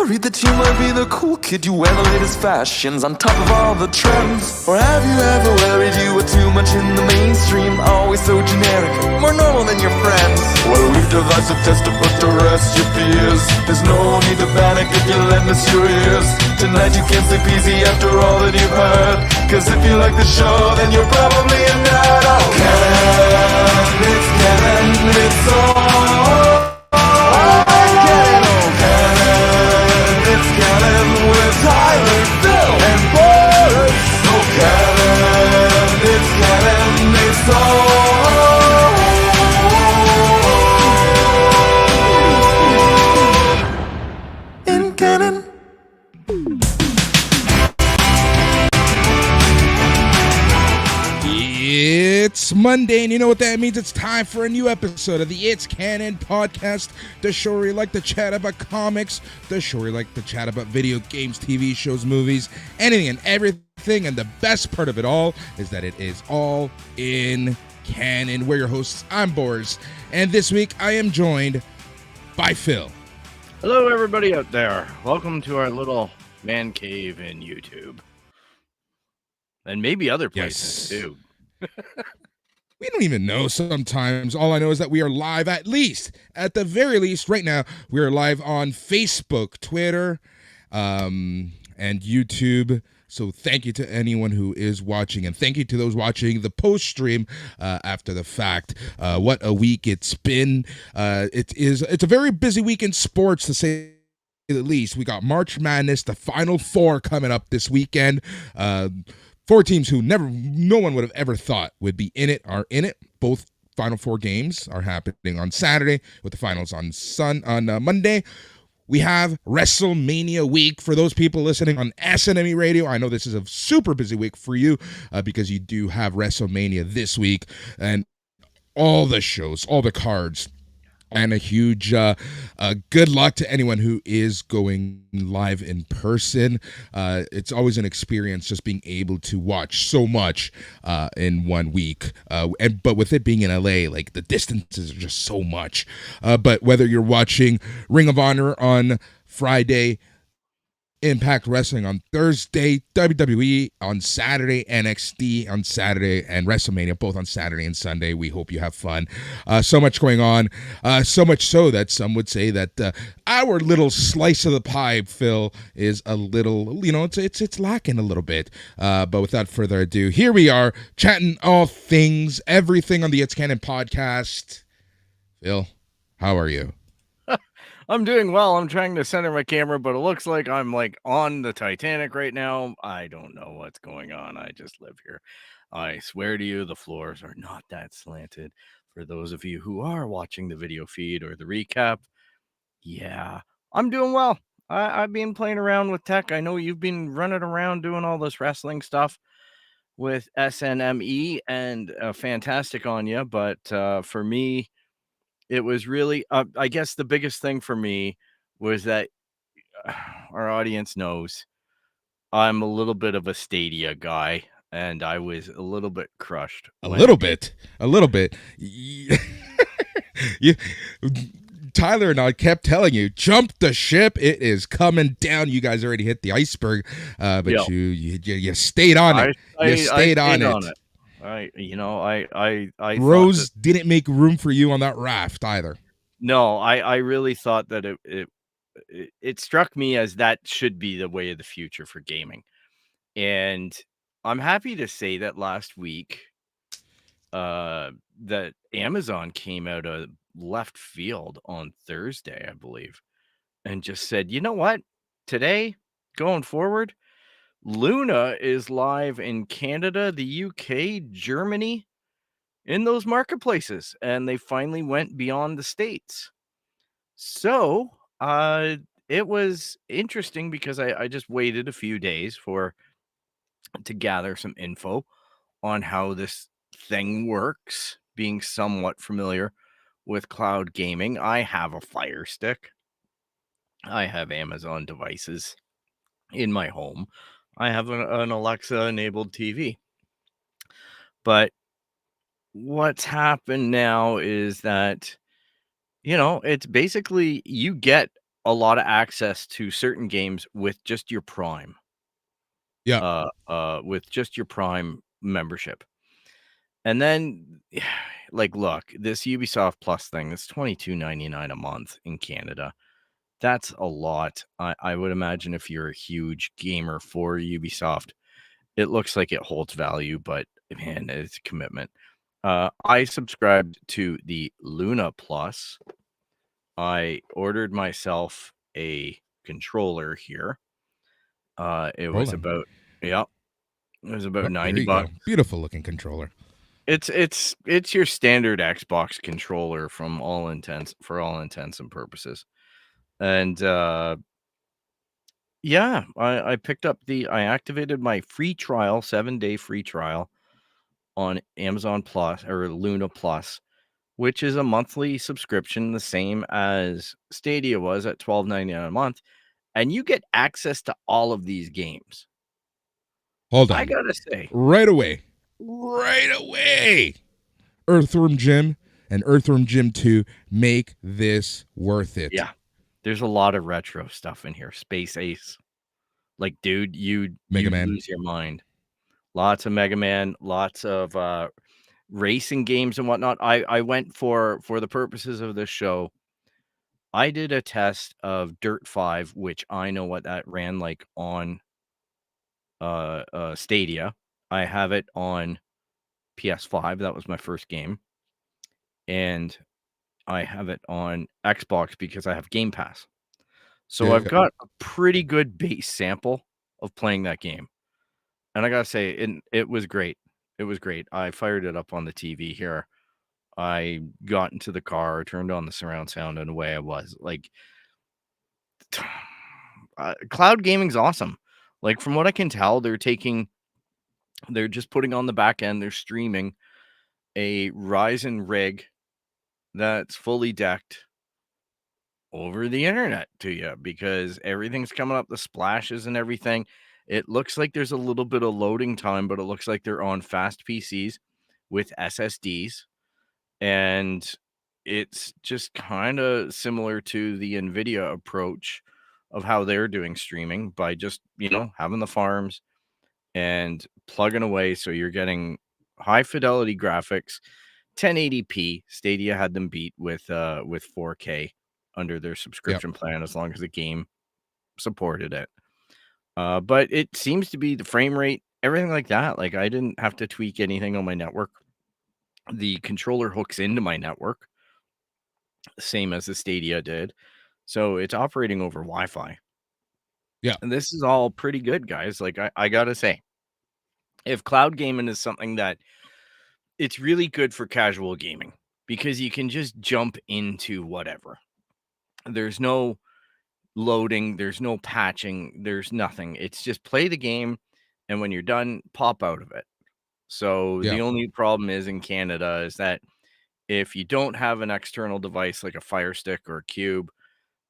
worried that you might be the cool kid? You wear the latest fashions on top of all the trends. Or have you ever worried you were too much in the mainstream? Always so generic, more normal than your friends. Well, we've devised a test to put to rest your fears. There's no need to panic if you lend us your ears. Tonight you can't sleep easy after all that you've heard. Cause if you like the show, then you're probably a nerd. Oh, Canon, it's Canon, it's all. It's Canon with Tyler, Phil, and Boris. Oh, Canon, it's Canon, it's all in Canon. It's Monday, and you know what that means. It's time for a new episode of the It's Canon podcast, the show where you like to chat about comics, the show where you like to chat about video games, TV shows, movies, anything and everything. And the best part of it all is that it is all in canon. We're your hosts. I'm Boris, and this week I am joined by Phil. Hello, everybody out there. Welcome to our little man cave in YouTube. And maybe other places, too. We don't even know sometimes. All I know is that we are live, at the very least, right now, we are live on Facebook, Twitter, and YouTube. So thank you to anyone who is watching, and thank you to those watching the post-stream after the fact. What a week it's been. It's a very busy week in sports, to say the least. We got March Madness, the Final Four coming up this weekend. Four teams who no one would have ever thought would be in it are in it. Both Final Four games are happening on Saturday, with the finals on Monday. We have WrestleMania week. For those people listening on SNME Radio, I know this is a super busy week for you because you do have WrestleMania this week, and all the shows, all the cards. And a huge good luck to anyone who is going live in person. It's always an experience just being able to watch so much in 1 week. But with it being in LA, like, the distances are just so much. But whether you're watching Ring of Honor on Friday, Impact Wrestling on Thursday, WWE on Saturday, NXT on Saturday, and WrestleMania both on Saturday and Sunday. We hope you have fun. So much going on, so much so that some would say that our little slice of the pie, Phil, is a little, it's lacking a little bit. But without further ado, here we are chatting all things, everything on the It's Canon podcast. Phil, how are you? I'm doing well. I'm trying to center my camera, but it looks like I'm on the Titanic right now. I don't know what's going on. I just live here. I swear to you, the floors are not that slanted. For those of you who are watching the video feed or the recap, yeah, I'm doing well. I've been playing around with tech. I know you've been running around doing all this wrestling stuff with SNME, and fantastic on you. But for me, it was really, I guess the biggest thing for me was that our audience knows I'm a little bit of a Stadia guy, and I was a little bit crushed. A little bit. You, Tyler and I kept telling you, jump the ship. It is coming down. You guys already hit the iceberg, but Yep. you stayed on it. You stayed on it. I Rose didn't make room for you on that raft either. No, I really thought that it struck me as that should be the way of the future for gaming. And I'm happy to say that last week that Amazon came out of left field on Thursday, I believe, and just said, you know what? Today, going forward, Luna is live in Canada, the UK, Germany, in those marketplaces, and they finally went beyond the States. So it was interesting because I just waited a few days to gather some info on how this thing works, being somewhat familiar with cloud gaming. I have a Fire Stick. I have Amazon devices in my home. I have an Alexa-enabled TV. But what's happened now is that, it's basically you get a lot of access to certain games with just your Prime, Yeah. with just your Prime membership. And then, like, look, this Ubisoft Plus thing, it's $22.99 a month in Canada. That's a lot. I would imagine if you're a huge gamer for Ubisoft, it looks like it holds value, but man, it's a commitment. I subscribed to the Luna Plus. I ordered myself a controller here. It Hold was on. about, yeah, it was about Oh, there 90 you go. bucks. Beautiful looking controller. It's your standard Xbox controller for all intents and purposes. And yeah, I activated my free trial, 7-day free trial on Amazon Plus or Luna Plus, which is a monthly subscription, the same as Stadia was at $12.99 a month, and you get access to all of these games. Hold I on. gotta say, Right away. Right away. Earthworm Jim and Earthworm Jim 2 make this worth it. yeah, there's a lot of retro stuff in here. Space Ace, like, dude, Mega you'd Man. lose your mind. Lots of Mega Man, lots of racing games and whatnot. I went for the purposes of this show. I did a test of Dirt 5, which I know what that ran like on Stadia. I have it on PS5. That was my first game, and I have it on Xbox because I have Game Pass. So I've Yeah. got a pretty good base sample of playing that game. And I gotta say, it was great. It was great. I fired it up on the TV here. I got into the car, turned on the surround sound, and away I was. Like, cloud gaming's awesome. Like, from what I can tell, they're just putting on the back end, they're streaming a Ryzen rig that's fully decked over the internet to you because everything's coming up, the splashes and everything. It looks like there's a little bit of loading time, but it looks like they're on fast PCs with SSDs. And it's just kind of similar to the NVIDIA approach of how they're doing streaming by just, having the farms and plugging away. So you're getting high fidelity graphics, 1080p. Stadia had them beat with 4K under their Yep. subscription plan as long as the game supported it. But it seems to be the frame rate, everything like that. Like, I didn't have to tweak anything on my network. The controller hooks into my network, same as the Stadia did. So it's operating over Wi-Fi. Yeah. And this is all pretty good, guys. Like, I gotta say, if cloud gaming is something that it's really good for casual gaming because you can just jump into whatever. There's no loading, there's no patching, there's nothing. It's just play the game, and when you're done, pop out of it. So Yeah. the only problem is in Canada is that if you don't have an external device like a Fire Stick or a Cube,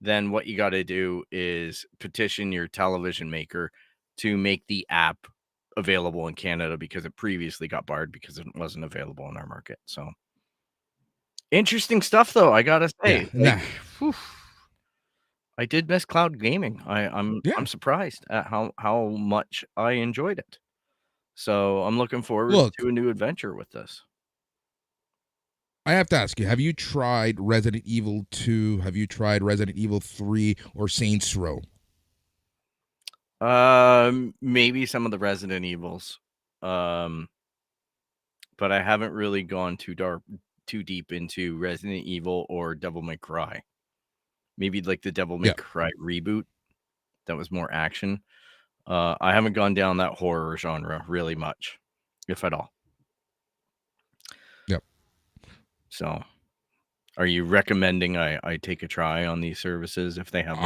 then what you got to do is petition your television maker to make the app available in Canada because it previously got barred because it wasn't available in our market. So interesting stuff, though. I gotta Yeah. say, Nah. like, whew, I did miss cloud gaming. I'm Yeah. surprised at how much I enjoyed it. So I'm looking forward Look, to a new adventure with this. I have to ask you, have you tried Resident Evil 2? Have you tried Resident Evil 3 or Saints Row? Maybe some of the Resident Evils, um, but I haven't really gone too deep into Resident Evil or Devil May Cry. Maybe like the Devil May Yeah. Cry reboot that was more action. I haven't gone down that horror genre really much, if at all. Yep. So, are you recommending I take a try on these services if they have them?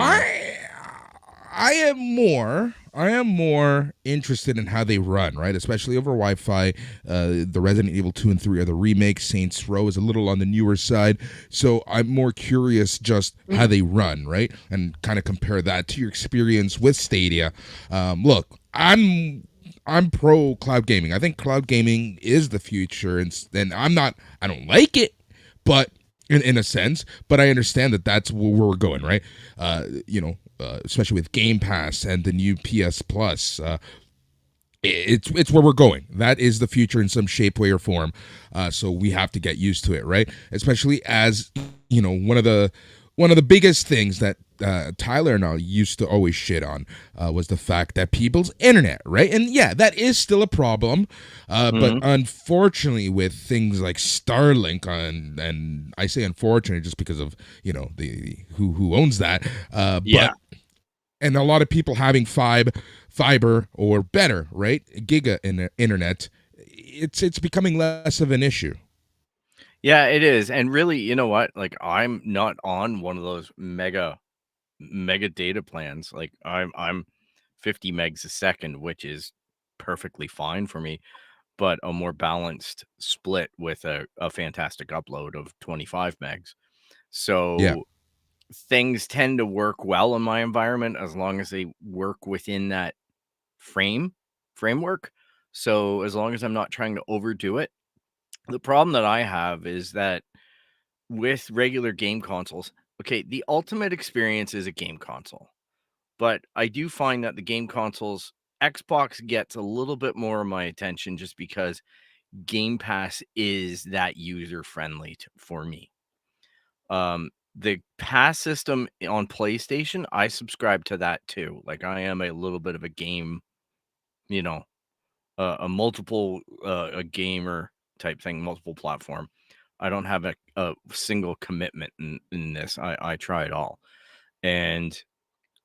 I am more interested in how they run, right? Especially over Wi-Fi. The Resident Evil 2 and 3 are the remakes. Saints Row is a little on the newer side. So I'm more curious just how they run, right? And kind of compare that to your experience with Stadia. Look, I'm pro cloud gaming. I think cloud gaming is the future, and I don't like it, but in a sense, but I understand that that's where we're going, right? Especially with Game Pass and the new PS Plus, it's where we're going. That is the future in some shape, way, or form. So we have to get used to it, right? Especially as one of the biggest things that Tyler and I used to always shit on was the fact that people's internet, right? And yeah, that is still a problem. But unfortunately, with things like Starlink, and I say unfortunately just because of the who owns that. Yeah. But and a lot of people having fiber or better, right? Giga internet. It's becoming less of an issue. Yeah, it is. And really, you know what? Like I'm not on one of those mega data plans. Like I'm 50 megs a second, which is perfectly fine for me, but a more balanced split with a fantastic upload of 25 megs. Yeah, So things tend to work well in my environment as long as they work within that framework. So as long as I'm not trying to overdo it. The problem that I have is that with regular game consoles, okay, the ultimate experience is a game console. But I do find that the game consoles, Xbox gets a little bit more of my attention just because Game Pass is that user friendly for me. The pass system on PlayStation, I subscribe to that too. Like I am a little bit of a game, you know, a multiple a gamer type thing, multiple platform. I don't have a single commitment in this. I try it all. And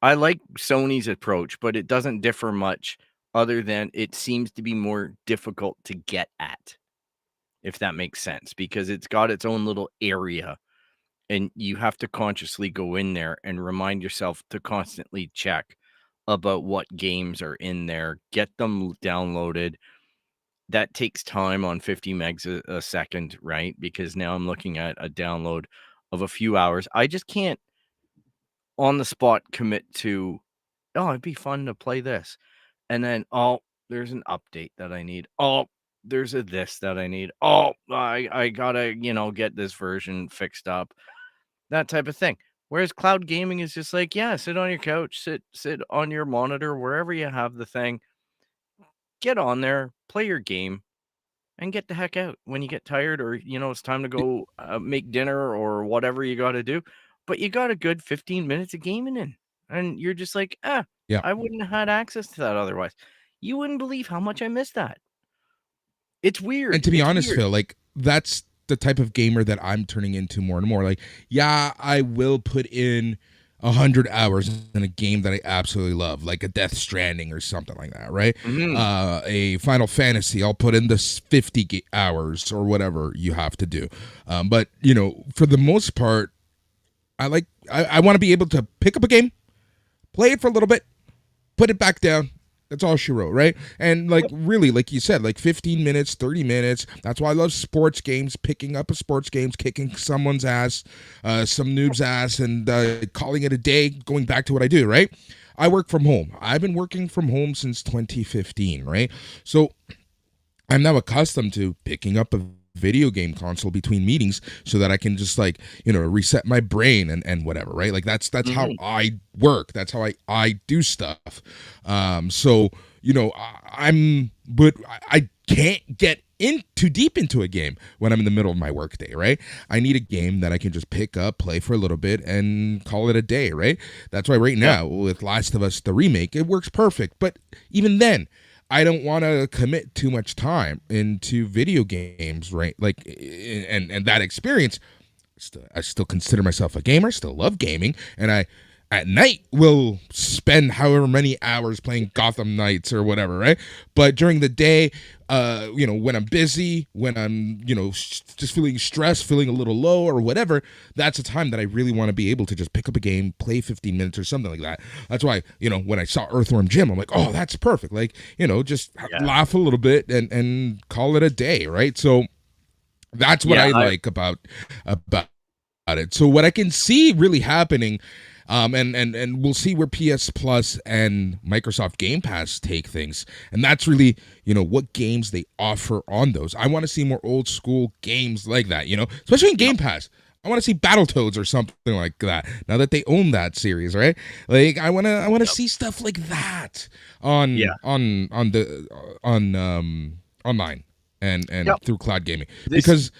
I like Sony's approach, but it doesn't differ much other than it seems to be more difficult to get at, if that makes sense, because it's got its own little area and you have to consciously go in there and remind yourself to constantly check about what games are in there, get them downloaded. That takes time on 50 megs a second, right? Because now I'm looking at a download of a few hours. I just can't on the spot commit to, oh, it'd be fun to play this. And then, oh, there's an update that I need. Oh, there's a this that I need. Oh, I gotta, get this version fixed up. That type of thing. Whereas cloud gaming is just like, yeah, sit on your couch, sit on your monitor, wherever you have the thing, get on there, play your game, and get the heck out when you get tired or it's time to go make dinner or whatever you got to do. But you got a good 15 minutes of gaming in, and you're just like, yeah. I wouldn't have had access to that otherwise. You wouldn't believe how much I miss that. It's And weird. to be It's honest, weird. Phil, like that's the type of gamer that I'm turning into more and more. Like, yeah, I will put in 100 hours in a game that I absolutely love, like a Death Stranding or something like that, right? Mhm. A Final Fantasy, I'll put in this 50 hours or whatever you have to do. But for the most part, I want to be able to pick up a game, play it for a little bit, put it back down. That's all she wrote, right? And like really, like you said, like 15 minutes, 30 minutes. That's why I love sports games, picking up a sports games, kicking someone's ass, some noob's ass, and calling it a day, going back to what I do, right? I work from home. I've been working from home since 2015, right? So I'm now accustomed to picking up a video game console between meetings so that I can just reset my brain and whatever, right? Like that's how Mhm. I work. That's how I do stuff. So I can't get in too deep into a game when I'm in the middle of my workday, right? I need a game that I can just pick up, play for a little bit, and call it a day, right? That's why right Yeah. now with Last of Us the remake, it works perfect. But even then, I don't want to commit too much time into video games, right? Like, and that experience. I still consider myself a gamer. Still love gaming, and I at night will spend however many hours playing Gotham Knights or whatever, right? But during the day, when I'm busy, when I'm, just feeling stressed, feeling a little low or whatever, that's a time that I really want to be able to just pick up a game, play 15 minutes or something like that. That's why, when I saw Earthworm Jim, I'm like, oh, that's perfect. Like, just Yeah. laugh a little bit and call it a day, right? So that's what Yeah. I like about it. So what I can see really happening, and we'll see where PS Plus and Microsoft Game Pass take things, and that's really what games they offer on those. I want to see more old school games like that, especially in Game Pass. I want to see Battletoads or something like that. Now that they own that series, right? Like I want to see stuff like that Yeah. on online and Yep. through cloud gaming. This Because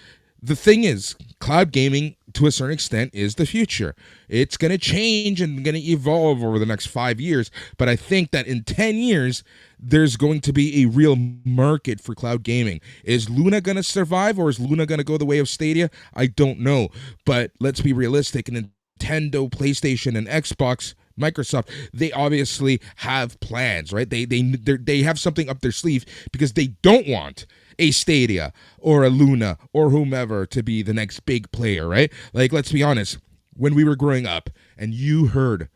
the thing is, cloud gaming to a certain extent is the future. It's going to change and going to evolve over the next 5 years, but I think that in 10 years there's going to be a real market for cloud gaming. Is Luna going to survive, or is Luna going to go the way of Stadia? I don't know, but let's be realistic. Nintendo, PlayStation, and Xbox, Microsoft, they obviously have plans, right? They have something up their sleeve because they don't want a Stadia or a Luna or whomever to be the next big player, right? Like, let's be honest. When we were growing up and you heard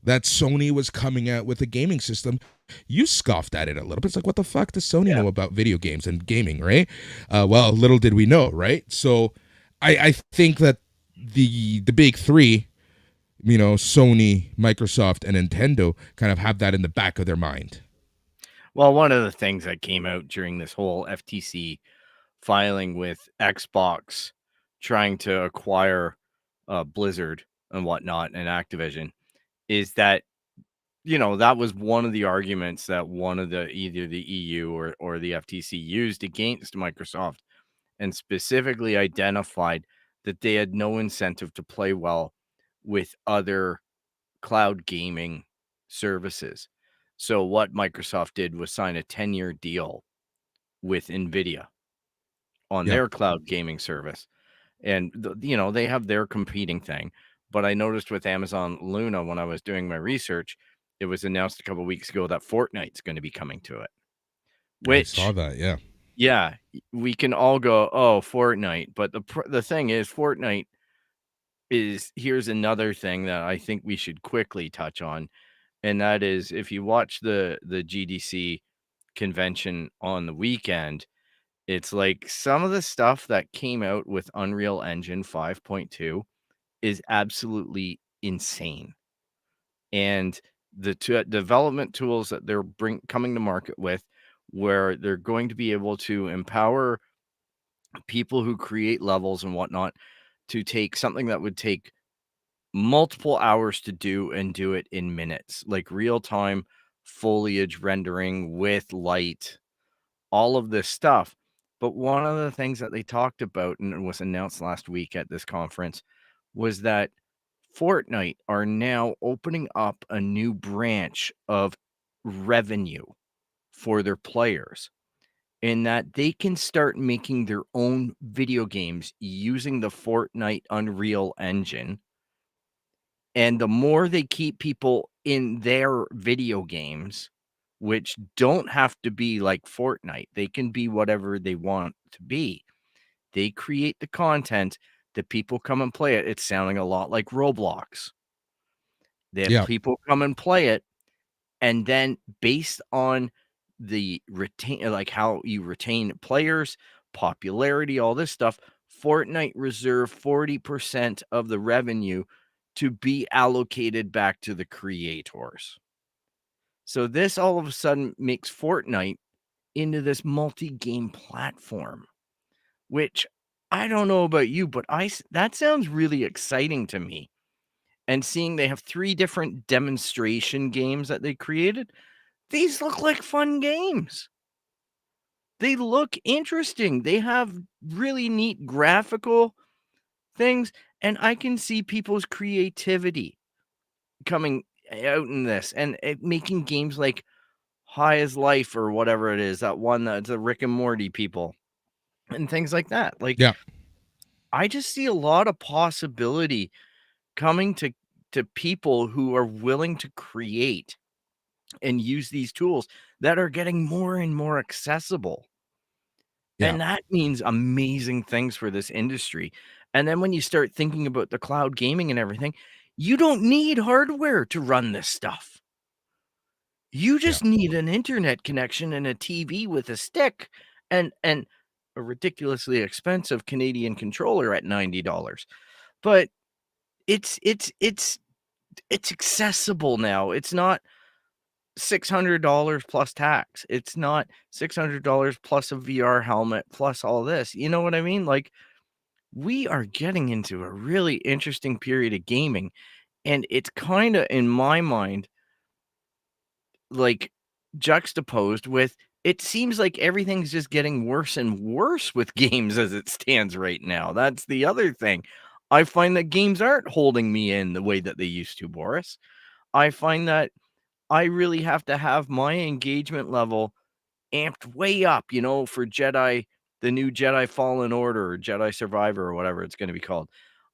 that Sony was coming out with a gaming system, you scoffed at it a little bit. It's like, what the fuck does Sony know about video games and gaming, right? Well, little did we know, right? So I think that the big three, Sony, Microsoft, and Nintendo kind of have that in the back of their mind. Well, one of the things that came out during this whole FTC filing with Xbox trying to acquire Blizzard and whatnot and Activision is that, that was one of the arguments that one of either the EU or the FTC used against Microsoft, and specifically identified that they had no incentive to play well with other cloud gaming services. So what Microsoft did was sign a 10-year deal with Nvidia on Yep. their cloud gaming service. And they have their competing thing. But I noticed with Amazon Luna, when I was doing my research, it was announced a couple weeks ago that Fortnite's going to be coming to it. I saw Which, that, yeah. yeah, we can all go, oh, Fortnite. But the thing is, Fortnite here's another thing that I think we should quickly touch on. And that is, if you watch the GDC convention on the weekend, it's like some of the stuff that came out with Unreal Engine 5.2 is absolutely insane. And the development tools that they're coming to market with, where they're going to be able to empower people who create levels and whatnot to take something that would take multiple hours to do and do it in minutes, like real-time foliage rendering with light, all of this stuff. But one of the things that they talked about, and it was announced last week at this conference, was that Fortnite are now opening up a new branch of revenue for their players, in that they can start making their own video games using the Fortnite Unreal Engine. And the more they keep people in their video games, which don't have to be like Fortnite, they can be whatever they want to be. They create the content that people come and play it. It's sounding a lot like Roblox. They have Yeah. people come and play it, and then based on the how you retain players, popularity, all this stuff, Fortnite reserve 40% of the revenue to be allocated back to the creators. So this all of a sudden makes Fortnite into this multi-game platform, which I don't know about you, but that sounds really exciting to me. And seeing they have 3 different demonstration games that they created, these look like fun games. They look interesting. They have really neat graphical things, and I can see people's creativity coming out in this and making games like High as Life or whatever it is, that one that's the Rick and Morty people and things like that. Like, Yeah. I just see a lot of possibility coming to people who are willing to create and use these tools that are getting more and more accessible. Yeah. And that means amazing things for this industry. And then when you start thinking about the cloud gaming and everything, you don't need hardware to run this stuff. You Yeah. just need an internet connection and a TV with a stick and a ridiculously expensive Canadian controller at $90. But it's accessible now. It's not $600 plus tax. It's not $600 plus a VR helmet plus all this. You know what I mean? Like, we are getting into a really interesting period of gaming, and it's kind of, in my mind, like juxtaposed with, it seems like everything's just getting worse and worse with games as it stands right now. That's the other thing. I find that games aren't holding me in the way that they used to, Boris. I find that I really have to have my engagement level amped way up, for Jedi, the new Jedi Fallen Order or Jedi Survivor or whatever it's going to be called.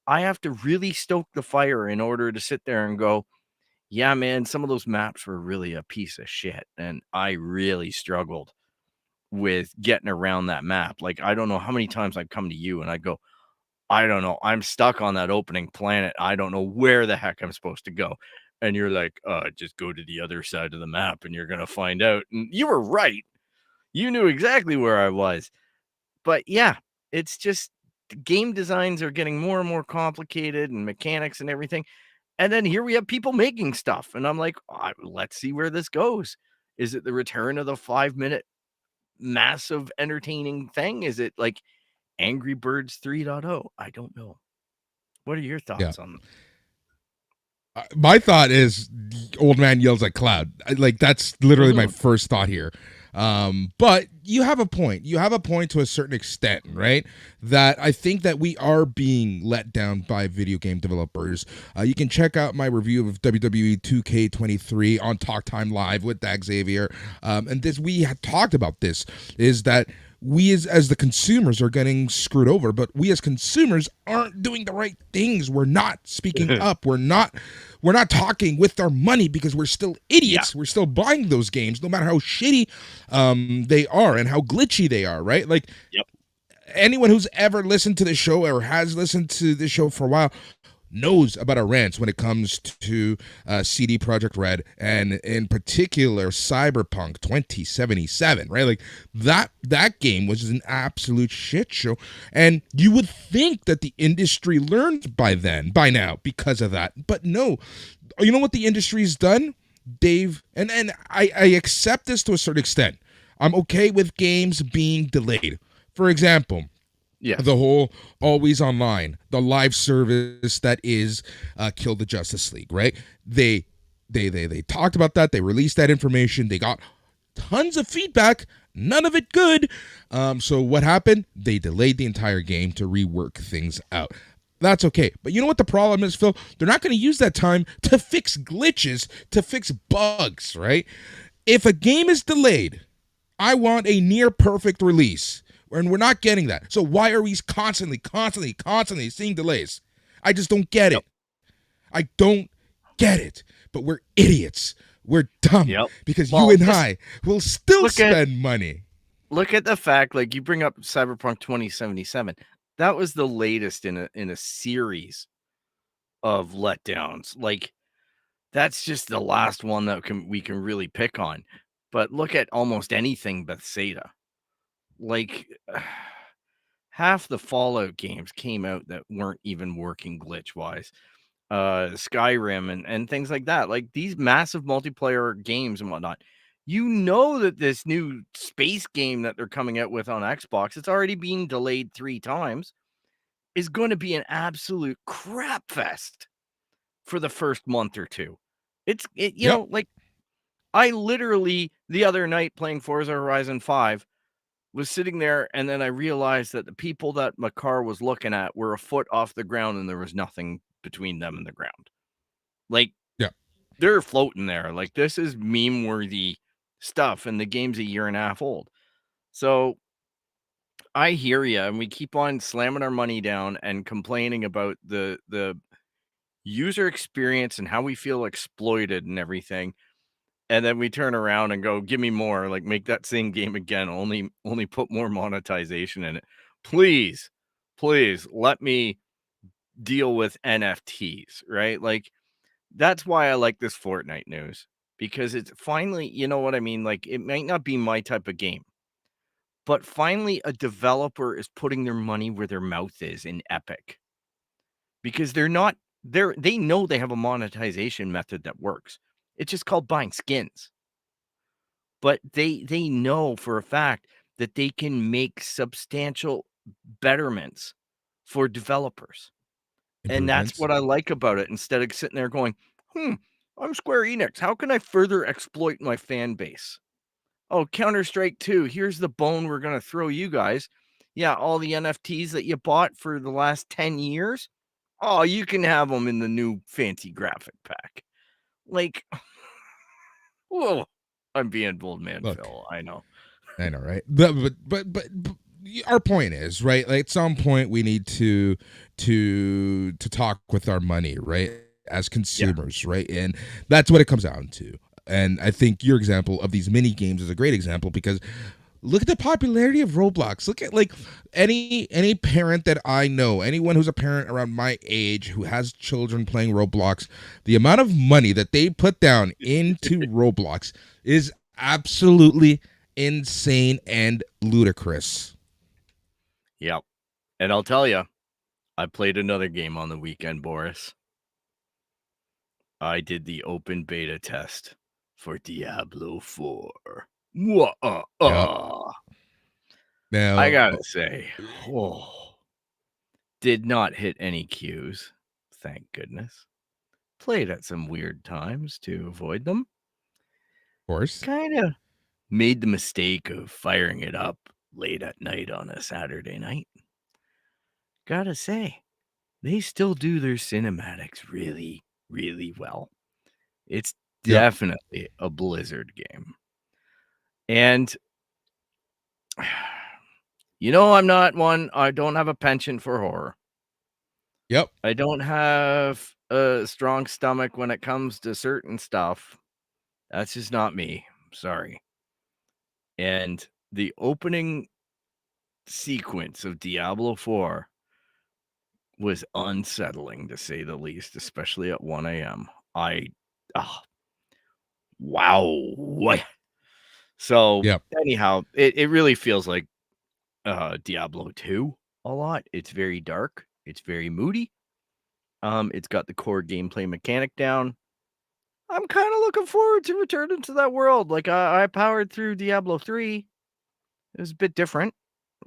I have to really stoke the fire in order to sit there and go, yeah, man, some of those maps were really a piece of shit. And I really struggled with getting around that map. Like, I don't know how many times I'd come to you and I'd go, I don't know. I'm stuck on that opening planet. I don't know where the heck I'm supposed to go. And you're like, just go to the other side of the map and you're going to find out. And you were right. You knew exactly where I was. But yeah, it's just the game designs are getting more and more complicated and mechanics and everything. And then here we have people making stuff. And I'm like, let's see where this goes. Is it the return of the 5-minute massive entertaining thing? Is it like Angry Birds 3.0? I don't know. What are your Yeah. thoughts on them? My thought is old man yells at cloud. Like that's literally my first thought here. But you have a point. You have a point to a certain extent, right? That I think that we are being let down by video game developers. You can check out my review of WWE 2K23 on Talk Time Live with Dag Xavier. And this we had talked about this is that we as the consumers are getting screwed over, but we as consumers aren't doing the right things. We're not speaking up. We're not talking with our money because we're still idiots. Yeah. We're still buying those games no matter how shitty they are and how glitchy they are, right? Like, yep. Anyone who's ever listened to the show or has listened to the show for a while knows about our rants when it comes to CD Projekt Red and in particular Cyberpunk 2077, right? Like that game was an absolute shit show, and you would think that the industry learned by now because of that, but no. You know what the industry's done, Dave? And I accept this to a certain extent. I'm okay with games being delayed. For example, the whole always online, the live service that is Kill the Justice League, right? They talked about that. They released that information. They got tons of feedback, none of it good. So what happened? They delayed the entire game to rework things out. That's okay. But you know what the problem is, Phil? They're not going to use that time to fix glitches, to fix bugs, right? If a game is delayed, I want a near perfect release. And we're not getting that. So why are we constantly seeing delays? I just don't get it. I don't get it. But we're idiots. We're dumb. Because you and I will still spend money. Look at the fact, like you bring up Cyberpunk 2077. That was the latest in a series of letdowns. Like, that's just the last one that we can really pick on. But look at almost anything Bethesda. Like, half the Fallout games came out that weren't even working glitch-wise. Skyrim and things like that. Like, these massive multiplayer games and whatnot. You know that this new space game that they're coming out with on Xbox, it's already been delayed 3 times, is going to be an absolute crap fest for the first month or two. You know, like, I literally, the other night playing Forza Horizon 5, was sitting there, and then I realized that the people that my car was looking at were a foot off the ground, and there was nothing between them and the ground. Like, they're floating there. Like, this is meme-worthy stuff, and the game's a year and a half old. So, I hear you, and we keep on slamming our money down and complaining about the user experience and how we feel exploited and everything. And then we turn around and go, give me more, like make that same game again, only put more monetization in it. Please let me deal with NFTs, right? Like, that's why I like this Fortnite news, because it's finally, you know what I mean? Like, it might not be my type of game, but finally a developer is putting their money where their mouth is in Epic, because they know they have a monetization method that works. It's just called buying skins. But they know for a fact that they can make substantial betterments for developers. And that's Improvements. what I like about it. Instead of sitting there going, I'm Square Enix. How can I further exploit my fan base? Oh, Counter-Strike 2, here's the bone we're going to throw you guys. Yeah, all the NFTs that you bought for the last 10 years, oh, you can have them in the new fancy graphic pack. Like, whoa, I'm being bold man, Look, Phil. I know. I know, right? But our point is, right? Like at some point we need to talk with our money, right? As consumers, right? And that's what it comes down to. And I think your example of these mini games is a great example because look at the popularity of Roblox. Look at like any parent that I know, anyone who's a parent around my age who has children playing Roblox, the amount of money that they put down into Roblox is absolutely insane and ludicrous. Yep. And I'll tell you, I played another game on the weekend, Boris. I did the open beta test for Diablo 4. Yep. Now, I gotta say, did not hit any cues, thank goodness. Played at some weird times to avoid them. of course. Kind of made the mistake of firing it up late at night on a Saturday night. Gotta say, they still do their cinematics really, really well. It's Yep. definitely a Blizzard game. And I'm not one, I don't have a penchant for horror. Yep. I don't have a strong stomach when it comes to certain stuff. That's just not me. Sorry. And the opening sequence of Diablo 4 was unsettling, to say the least, especially at 1 a.m. Wow. So, Yep. anyhow, it really feels like Diablo 2 a lot. It's very dark. It's very moody. It's got the core gameplay mechanic down. I'm kind of looking forward to returning to that world. Like I powered through Diablo 3. It was a bit different,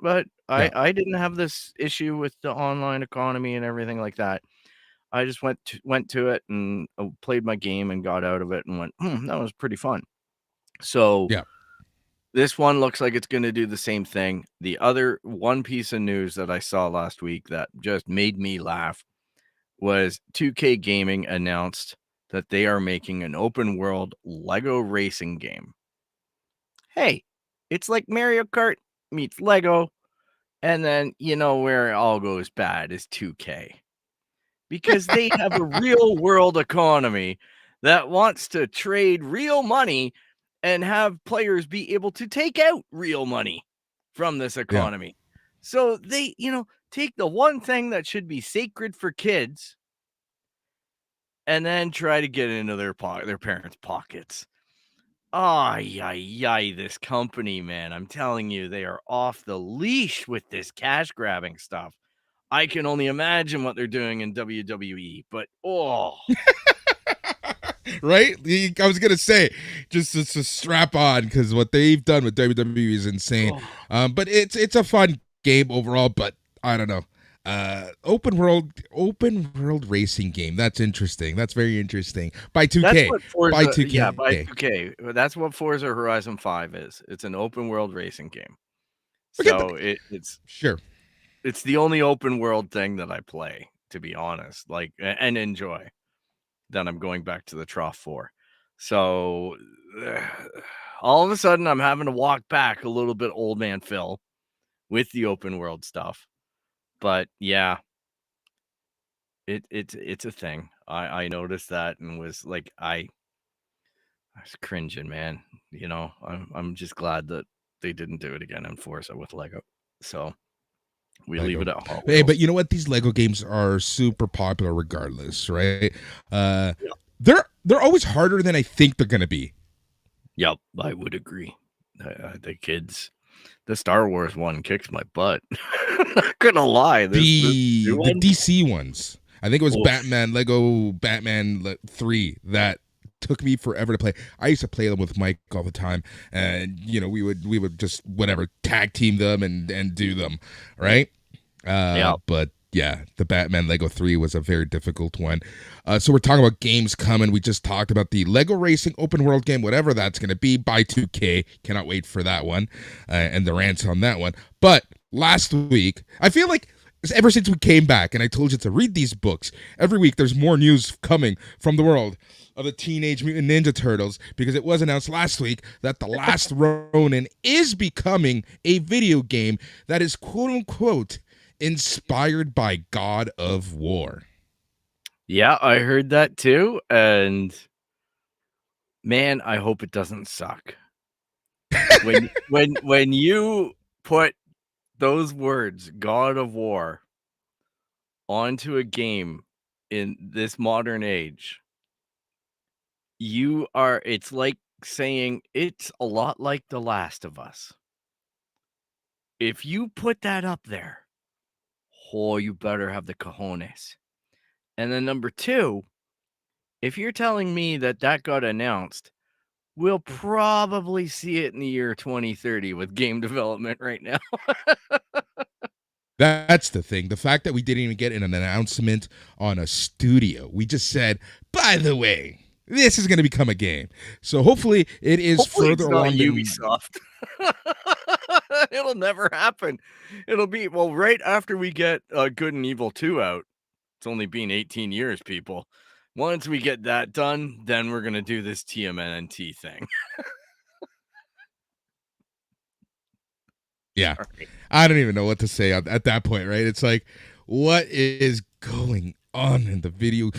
but Yeah. I didn't have this issue with the online economy and everything like that. I just went to it and played my game and got out of it and went, that was pretty fun. So Yeah. this one looks like it's going to do the same thing. The other one piece of news that I saw last week that just made me laugh was 2K Gaming announced that they are making an open world Lego racing game. Hey, it's like Mario Kart meets Lego, and then where it all goes bad is 2K. Because they have a real world economy that wants to trade real money and have players be able to take out real money from this economy. So they, take the one thing that should be sacred for kids and then try to get into their parents' pockets. This company, man. I'm telling you, they are off the leash with this cash grabbing stuff. I can only imagine what they're doing in WWE, but Right? I was gonna say, just to strap on because what they've done with WWE is insane. But it's a fun game overall. But I don't know. Open world racing game. That's interesting. That's very interesting. By 2K. That's what Forza, by 2K. Yeah, by 2K. That's what Forza Horizon 5 is. It's an open world racing game. So it's sure. It's the only open world thing that I play, to be honest, like and enjoy. Then I'm going back to the trough for. So all of a sudden I'm having to walk back a little bit old man Phil with the open world stuff. But yeah, it's a thing. I noticed that and was like I was cringing, man. I'm just glad that they didn't do it again in Forza with Lego. So we leave it at Hot Hey, Wheels. but you know what? These Lego games are super popular regardless, right? They're always harder than I think they're gonna be. Yep, I would agree. The kids, the Star Wars one kicks my butt. Not gonna lie. The DC ones. I think it was Lego Batman 3 that took me forever to play. I used to play them with Mike all the time, and we would just whatever tag team them and do them, right? Yeah. But yeah, the Batman Lego 3 was a very difficult one. So we're talking about games coming. We just talked about the Lego Racing open world game, whatever that's going to be, by 2K. Cannot wait for that one and the rants on that one. But last week, I feel like ever since we came back and I told you to read these books, every week there's more news coming from the world of the Teenage Mutant Ninja Turtles, because it was announced last week that The Last Ronin is becoming a video game that is quote unquote inspired by God of War. Yeah, I heard that too, and man, I hope it doesn't suck. When you put those words, God of War, onto a game in this modern age, it's like saying it's a lot like The Last of Us. If you put that up there, oh, you better have the cojones. And then number 2, if you're telling me that got announced, we'll probably see it in the year 2030 with game development right now. That's the thing. The fact that we didn't even get an announcement on a studio. We just said, by the way, this is going to become a game. So hopefully it is Hopefully further it's not along than Ubisoft. It'll never happen. It'll be, well, right after we get Good and Evil 2 out. It's only been 18 years, people. Once we get that done, then we're going to do this TMNT thing. Yeah. Sorry. I don't even know what to say at that point, right? It's like, what is going on in the video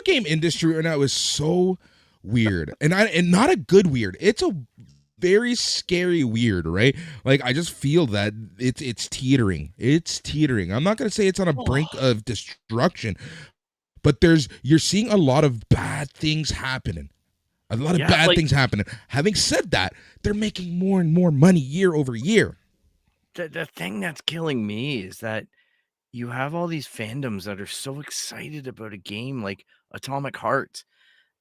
game industry right now is so weird. And not a good weird. It's a very scary weird, right? Like, I just feel that it's teetering. It's teetering. I'm not gonna say it's on a brink of destruction, but you're seeing a lot of bad things happening. A lot of bad things happening. Having said that, they're making more and more money year over year. The thing that's killing me is that you have all these fandoms that are so excited about a game like Atomic Hearts,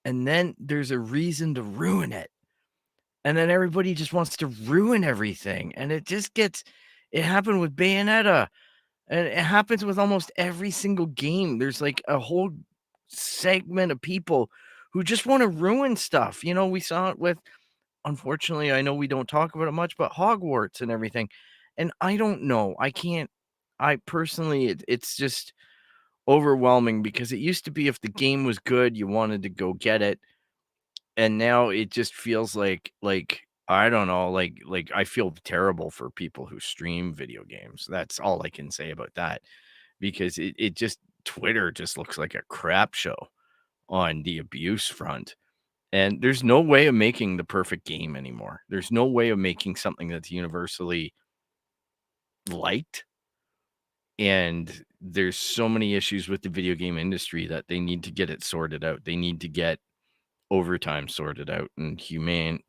and then there's a reason to ruin it. And then everybody just wants to ruin everything. And it happened with Bayonetta. And it happens with almost every single game. There's like a whole segment of people who just want to ruin stuff. You know, we saw it with, unfortunately, I know we don't talk about it much, but Hogwarts and everything. And I don't know. I personally, it's just overwhelming, because it used to be if the game was good, you wanted to go get it. And now it just feels like I don't know, like I feel terrible for people who stream video games. That's all I can say about that, because it just, Twitter just looks like a crap show on the abuse front. And there's no way of making the perfect game anymore. There's no way of making something that's universally liked. And there's so many issues with the video game industry that they need to get it sorted out. They need to get overtime sorted out, and humane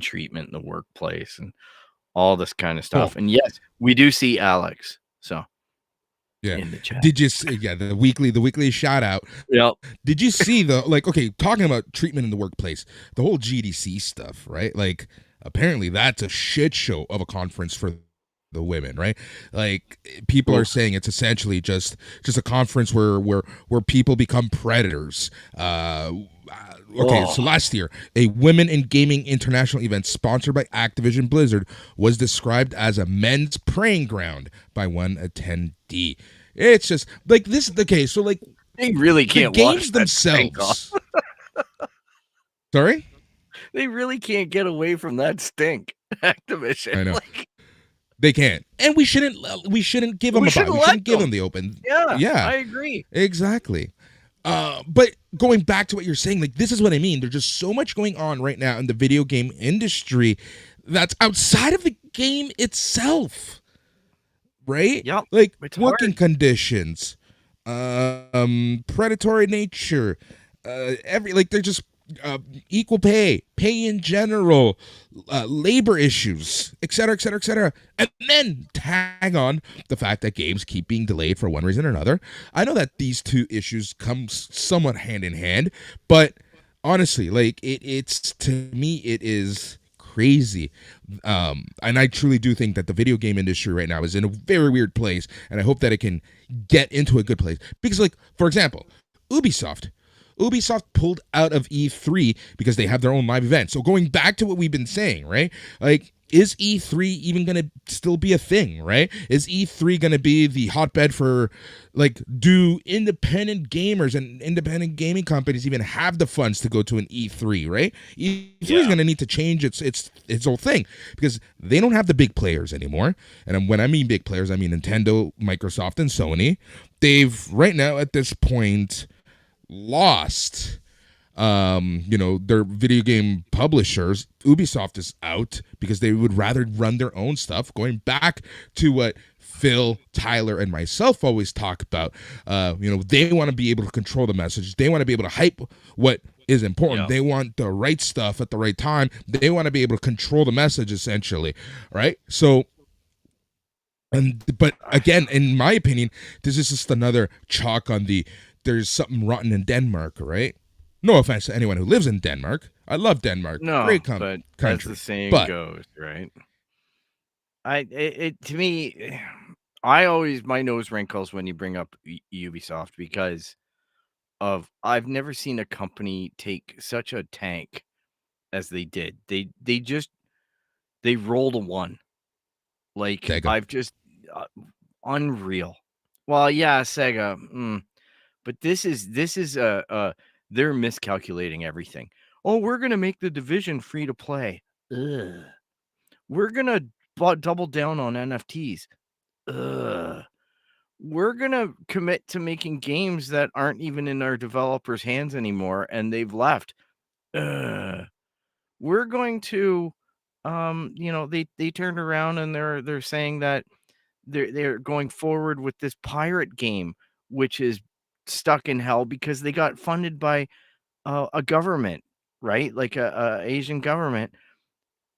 treatment in the workplace, and all this kind of stuff. And yes, we do see Alex. So yeah, in the chat. Did you see, the weekly shout out? Yep. Did you see okay, talking about treatment in the workplace, the whole GDC stuff, right? Like, apparently that's a shit show of a conference for the women, right? Like, people are saying it's essentially just a conference where people become predators. Okay, so last year, a Women in Gaming International event sponsored by Activision Blizzard was described as a men's praying ground by one attendee. It's just like this. Okay, so like, they really can't the watch games that themselves. Sorry, they really can't get away from that stink. Activision, I know. They can't, and we shouldn't give them a buy. We shouldn't give them the open. Yeah, I agree. Exactly. But going back to what you're saying, like, this is what I mean. There's just so much going on right now in the video game industry that's outside of the game itself, right? Yep. Like, working conditions, predatory nature, they're just equal pay in general, labor issues, etc., etc., etc. And then tag on the fact that games keep being delayed for one reason or another. I know that these two issues come somewhat hand in hand, but honestly, like, it's to me, it is crazy. And I truly do think that the video game industry right now is in a very weird place, and I hope that it can get into a good place. Because, like, for example, Ubisoft pulled out of E3 because they have their own live event. So going back to what we've been saying, right? Like, is E3 even going to still be a thing, right? Is E3 going to be the hotbed for, like, do independent gamers and independent gaming companies even have the funds to go to an E3, right? E3 is going to need to change its whole thing because they don't have the big players anymore. And when I mean big players, I mean Nintendo, Microsoft, and Sony. They've, right now at this point, lost their video game publishers. Ubisoft is out because they would rather run their own stuff, going back to what Phil, Tyler, and myself always talk about. They want to be able to control the message. They want to be able to hype what is important. They want the right stuff at the right time. They want to be able to control the message, essentially, right? So, but again, in my opinion, this is just another chalk on the there's something rotten in Denmark, right? No offense to anyone who lives in Denmark. I love Denmark. No, great but country. as the saying But goes, right? To me, I always my nose wrinkles when you bring up Ubisoft because of I've never seen a company take such a tank as they did. They rolled a one. Like Sega. I've just unreal. Well, yeah, Sega. But this is they're miscalculating everything. Oh, we're gonna make the Division free to play. Ugh. We're gonna double down on NFTs. Ugh. We're gonna commit to making games that aren't even in our developers' hands anymore, and they've left. Ugh. We're going to, they turned around and they're saying that they're going forward with this pirate game, which is stuck in hell because they got funded by a government, right? Like a Asian government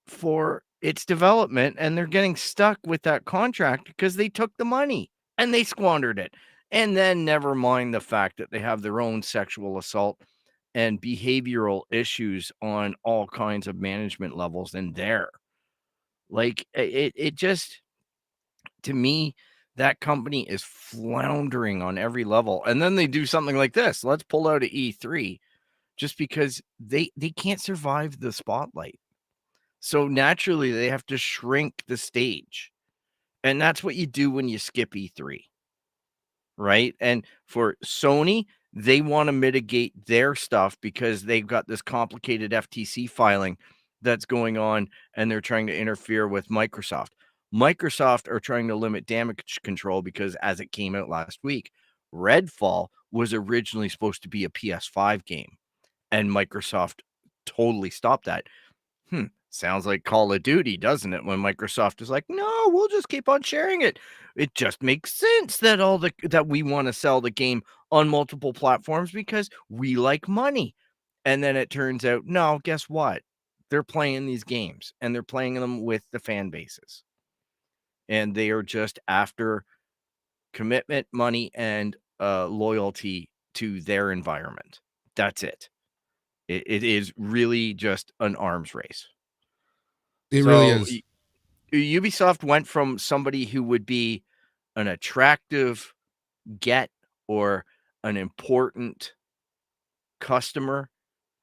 for its development, and they're getting stuck with that contract because they took the money and they squandered it. And then never mind the fact that they have their own sexual assault and behavioral issues on all kinds of management levels in there. Like it just, to me, that company is floundering on every level. And then they do something like this. Let's pull out of E3 just because they can't survive the spotlight. So naturally they have to shrink the stage. And that's what you do when you skip E3. Right? And for Sony, they want to mitigate their stuff because they've got this complicated FTC filing that's going on, and they're trying to interfere with Microsoft. Microsoft are trying to limit damage control because, as it came out last week, Redfall was originally supposed to be a PS5 game, and Microsoft totally stopped that. Sounds like Call of Duty, doesn't it? When Microsoft is like, no, we'll just keep on sharing it. It just makes sense that that we want to sell the game on multiple platforms because we like money. And then it turns out, no, guess what? They're playing these games and they're playing them with the fan bases. And they are just after commitment, money, and loyalty to their environment. That's it. It is really just an arms race. It really is. Ubisoft went from somebody who would be an attractive get or an important customer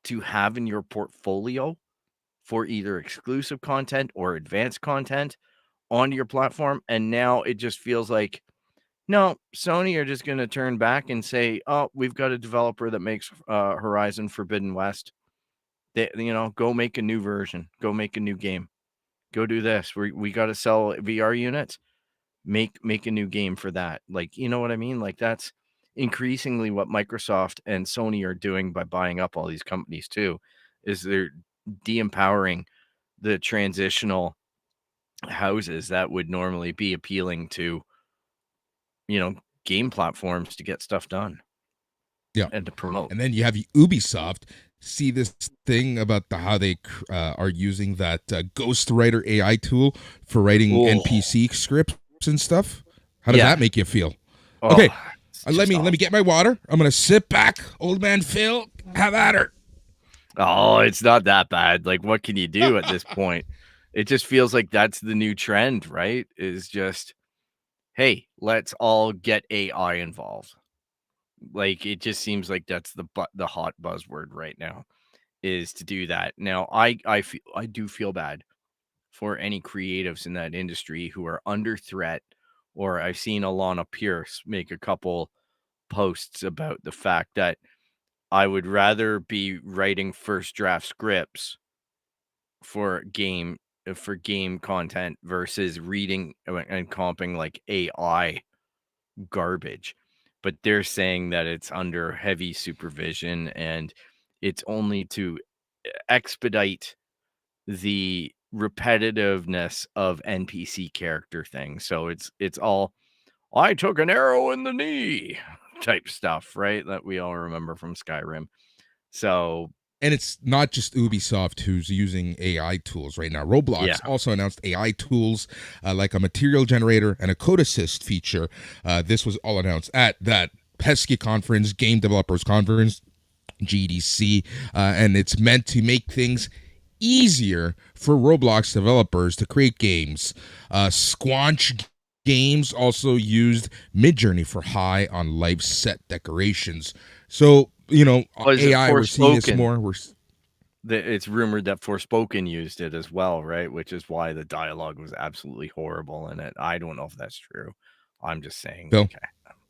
to have in your portfolio for either exclusive content or advanced content onto your platform. And now it just feels like, no, Sony are just going to turn back and say, oh, we've got a developer that makes Horizon Forbidden West. Go make a new version. Go make a new game. Go do this. We got to sell VR units. Make a new game for that. Like, you know what I mean? Like, that's increasingly what Microsoft and Sony are doing by buying up all these companies too, is they're de-empowering the transitional houses that would normally be appealing to, game platforms to get stuff done. Yeah. And to promote. And then you have Ubisoft. See this thing about how they are using that Ghostwriter AI tool for writing NPC scripts and stuff. How does that make you feel? Okay, let me get my water. I'm gonna sit back, old man Phil. Have at her. Oh, it's not that bad. Like, what can you do at this point? It just feels like that's the new trend, right? Is just, hey, let's all get AI involved. Like, it just seems like that's the hot buzzword right now is to do that. Now, I do feel bad for any creatives in that industry who are under threat. Or I've seen Alana Pierce make a couple posts about the fact that I would rather be writing first draft scripts for game content versus reading and comping like AI garbage. But they're saying that it's under heavy supervision and it's only to expedite the repetitiveness of NPC character things. So it's all I took an arrow in the knee type stuff, right? That we all remember from Skyrim. So And it's not just Ubisoft who's using AI tools right now. Roblox yeah. also announced AI tools like a material generator and a code assist feature. This was all announced at that pesky conference, Game Developers Conference, GDC, and it's meant to make things easier for Roblox developers to create games. Squanch Games also used Midjourney for high on life set decorations. So, AI, we're seeing this more. It's rumored that Forspoken used it as well, right? Which is why the dialogue was absolutely horrible in it. I don't know if that's true. I'm just saying. Phil, Okay.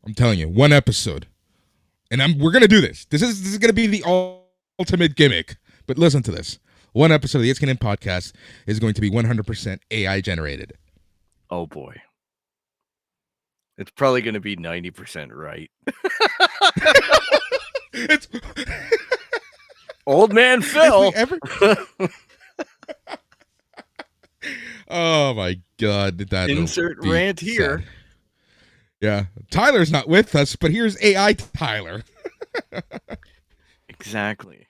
I'm telling you, one episode, and we're gonna do this. This is gonna be the ultimate gimmick. But listen to this: one episode of the It's Canon podcast is going to be 100% AI generated. Oh boy, it's probably going to be 90% right. It's Old man Phil. Oh my God! That insert rant here. Sad. Yeah, Tyler's not with us, but here's AI Tyler. Exactly.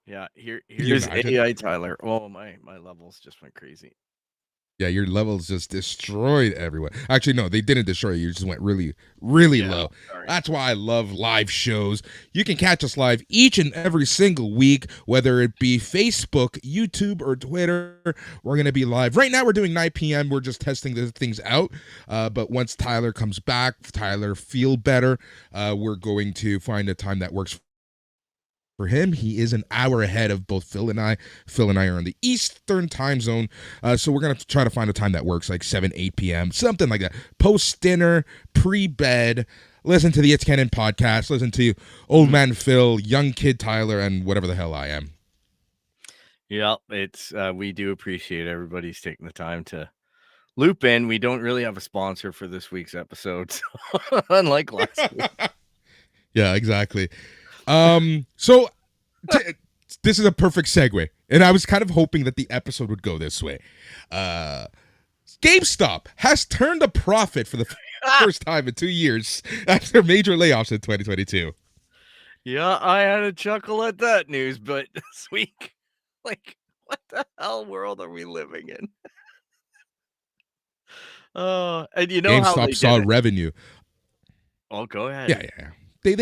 Yeah, here's AI Tyler. Oh, my levels just went crazy. Yeah, your levels just destroyed everyone. Actually, no, they didn't destroy you. You just went really, really low. Sorry. That's why I love live shows. You can catch us live each and every single week, whether it be Facebook, YouTube, or Twitter. We're going to be live. Right now, we're doing 9 p.m. We're just testing the things out. But once Tyler comes back, Tyler feel better, we're going to find a time that works for him. He is an hour ahead of both Phil and I. Phil and I are in the Eastern time zone. So we're going to try to find a time that works, like 7, 8 p.m., something like that. Post-dinner, pre-bed, listen to the It's Canon podcast, listen to Old Man Phil, Young Kid Tyler, and whatever the hell I am. Yeah, it's we do appreciate everybody's taking the time to loop in. We don't really have a sponsor for this week's episode, so unlike last week. Yeah, exactly. So this is a perfect segue, and I was kind of hoping that the episode would go this way. GameStop has turned a profit for the first time in 2 years after major layoffs in 2022. Yeah, I had a chuckle at that news, but this week, like, what the hell world are we living in? And you know how GameStop saw revenue. Oh, go ahead. Yeah. They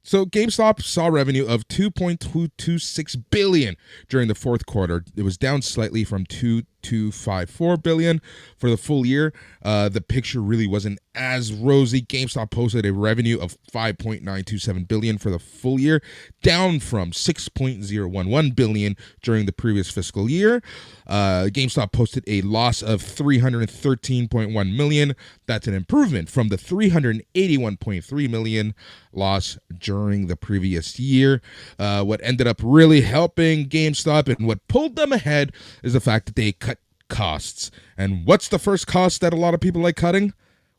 So GameStop saw revenue of $2.226 billion during the fourth quarter. It was down slightly from $2.254 billion for the full year. The picture really wasn't as rosy. GameStop posted a revenue of $5.927 billion for the full year, down from $6.011 billion during the previous fiscal year. GameStop posted a loss of $313.1 million. That's an improvement from the $381.3 million loss during the previous year. What ended up really helping GameStop and what pulled them ahead is the fact that they cut costs. And what's the first cost that a lot of people like cutting?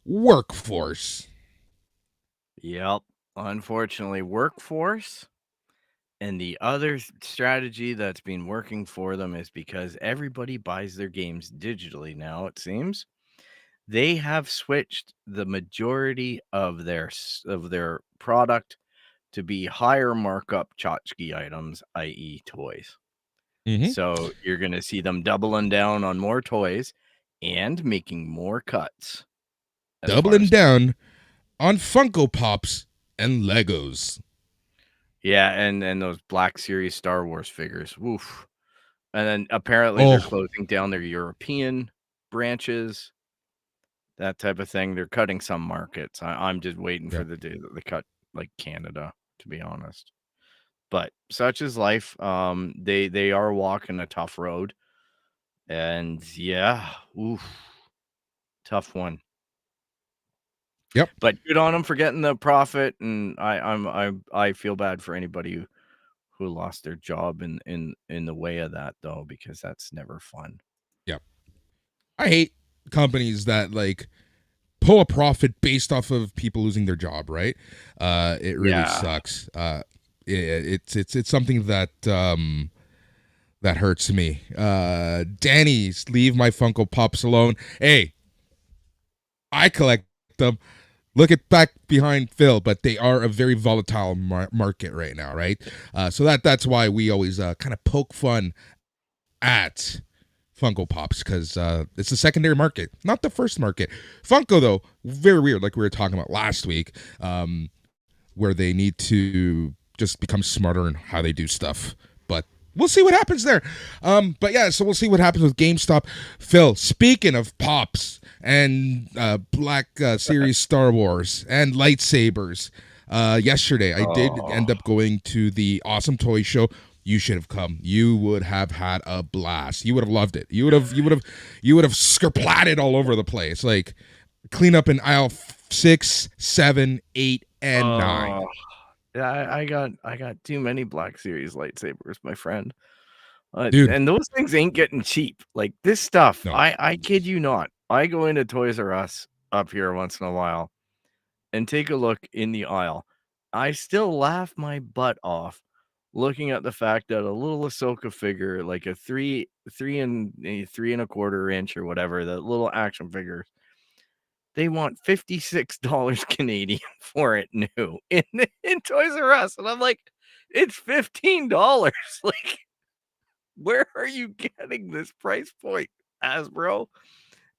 Workforce. Yep. Unfortunately, workforce. And the other strategy that's been working for them is because everybody buys their games digitally now, it seems. They have switched the majority of their product to be higher markup tchotchke items, i.e. toys. Mm-hmm. So you're going to see them doubling down on more toys and making more cuts. Doubling down on Funko Pops and Legos. Yeah, and those Black Series Star Wars figures, woof. And then apparently they're Oh, closing down their European branches, that type of thing. They're cutting some markets. I'm just waiting yeah. for the day that they cut, like, Canada, to be honest. But such is life. They are walking a tough road, and yeah, oof, tough one. Yep. But good on them for getting the profit, and I feel bad for anybody who lost their job in the way of that, though, because that's never fun. Yep. I hate companies that like pull a profit based off of people losing their job, right? It really Yeah. sucks. It's something that that hurts me. Danny's leave my Funko Pops alone. Hey, I collect them. Look at back behind Phil, but they are a very volatile market right now, right? So that's why we always kind of poke fun at Funko Pops, because it's the secondary market, not the first market. Funko, though, very weird, like we were talking about last week, where they need to just become smarter in how they do stuff. But we'll see what happens there. But yeah, so we'll see what happens with GameStop. Phil, speaking of Pops and Black Series Star Wars and lightsabers, yesterday I did end up going to the Awesome Toy Show. You should have come. You would have had a blast. You would have loved it. You would have skirplatted all over the place. Like clean up in aisle 6, 7, 8, and 9. Yeah, I got too many Black Series lightsabers, my friend. Dude, And those things ain't getting cheap. Like this stuff, no. I kid you not. I go into Toys R Us up here once in a while and take a look in the aisle. I still laugh my butt off looking at the fact that a little Ahsoka figure, like a three and a quarter inch or whatever, that little action figure, they want $56 Canadian for it new in Toys R Us. And I'm like, it's $15. Like, where are you getting this price point, Hasbro?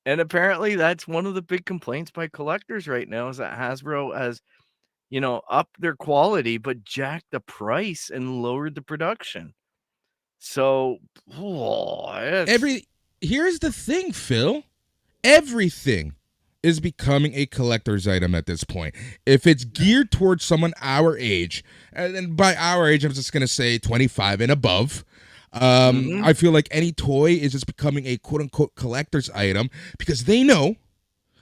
And apparently that's one of the big complaints by collectors right now is that Hasbro has, upped their quality, but jacked the price and lowered the production. So, it's Here's the thing, Phil. Everything is becoming a collector's item at this point. If it's geared towards someone our age, and by our age, I'm just going to say 25 and above, I feel like any toy is just becoming a quote unquote collector's item because they know